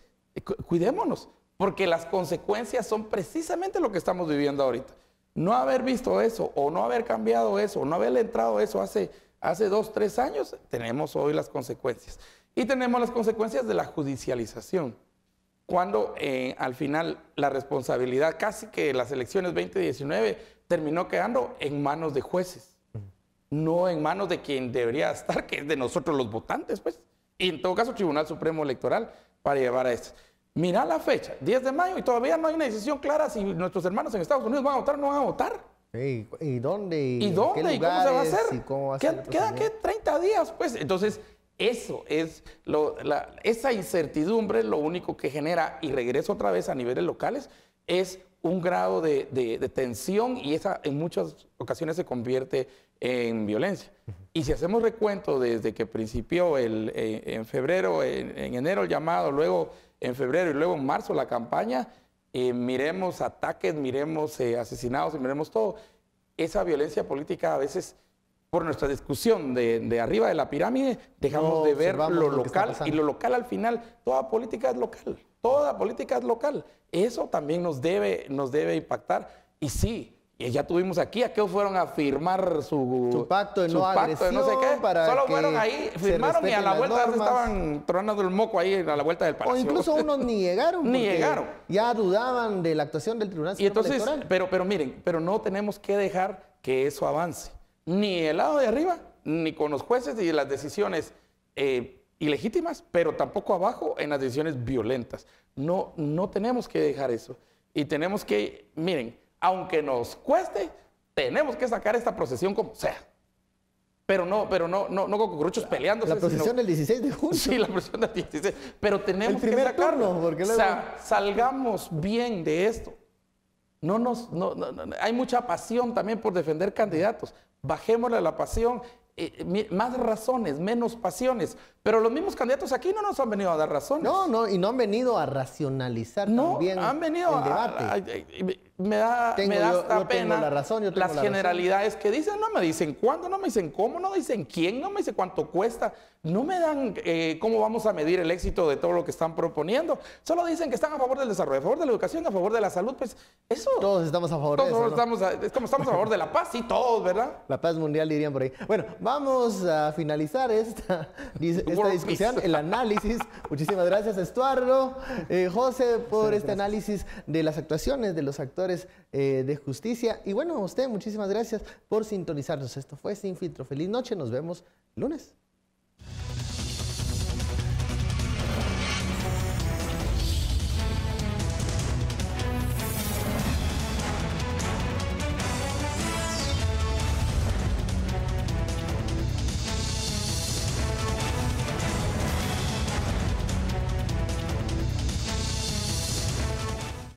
cuidémonos, porque las consecuencias son precisamente lo que estamos viviendo ahorita. No haber visto eso, o no haber cambiado eso, o no haber entrado eso hace 2, 3 años, tenemos hoy las consecuencias. Y tenemos las consecuencias de la judicialización. Cuando al final la responsabilidad, casi que las elecciones 2019, terminó quedando en manos de jueces, no en manos de quien debería estar, que es de nosotros los votantes, pues. Y en todo caso, Tribunal Supremo Electoral para llevar a esto. Mira la fecha, 10 de mayo, y todavía no hay una decisión clara si nuestros hermanos en Estados Unidos van a votar o no van a votar. Sí, ¿y dónde? ¿Y en dónde? qué ¿Y cómo se va a lugares? hacer? ¿Y cómo va a ser el Quedan procedimiento? 30 días, pues. Entonces, eso es esa incertidumbre, lo único que genera, y regreso otra vez a niveles locales, es un grado de tensión, y esa en muchas ocasiones se convierte en violencia. Y si hacemos recuento desde que principió en febrero, en enero el llamado, luego en febrero y luego en marzo la campaña, miremos ataques, miremos asesinados y miremos todo, esa violencia política a veces, por nuestra discusión de arriba de la pirámide, dejamos No de ver observamos lo lo que está local, y pasando. lo local al final, toda política es local, toda política es local. Eso también nos debe impactar. Y sí, ya tuvimos aquí, aquellos fueron a firmar su pacto de no pacto de no sé qué, agresión para solo que fueron ahí, se firmaron y a respeten la las vuelta se normas. estaban tronando el moco ahí a la vuelta del O palacio. incluso unos ni llegaron. Ni porque llegaron. Ya dudaban de la actuación del Tribunal Y Supremo entonces, Electoral. pero miren, pero no tenemos que dejar que eso avance. Ni el lado de arriba, ni con los jueces y las decisiones ilegítimas, pero tampoco abajo en las decisiones violentas. No tenemos que dejar eso. Y tenemos que, miren, aunque nos cueste, tenemos que sacar esta procesión como sea. Pero no con cucuruchos peleándose. La procesión sino- del 16 de junio. Sí, la procesión del 16. Pero tenemos El que primer sacarlo. turno, porque luego- Salgamos bien de esto. Hay mucha pasión también por defender candidatos. Bajémosle la pasión. Más razones, menos pasiones. Pero los mismos candidatos aquí no nos han venido a dar razones. No, y no han venido a racionalizar No, también han venido el debate. me da hasta pena la razón, las generalidades que dicen. No me dicen cuándo, no me dicen cómo, no me dicen quién, no me dicen cuánto cuesta, no me dan cómo vamos a medir el éxito de todo lo que están proponiendo. Solo dicen que están a favor del desarrollo, a favor de la educación, a favor de la salud. Pues eso. Todos estamos a favor de eso, ¿no? Estamos a favor de la paz, sí, todos, ¿verdad? La paz mundial dirían por ahí. Bueno, vamos a finalizar esta discusión, el análisis. Muchísimas gracias, Estuardo, José, por este análisis de las actuaciones de los actores de justicia. Y bueno, a usted, muchísimas gracias por sintonizarnos. Esto fue Sin Filtro. Feliz noche, nos vemos el lunes.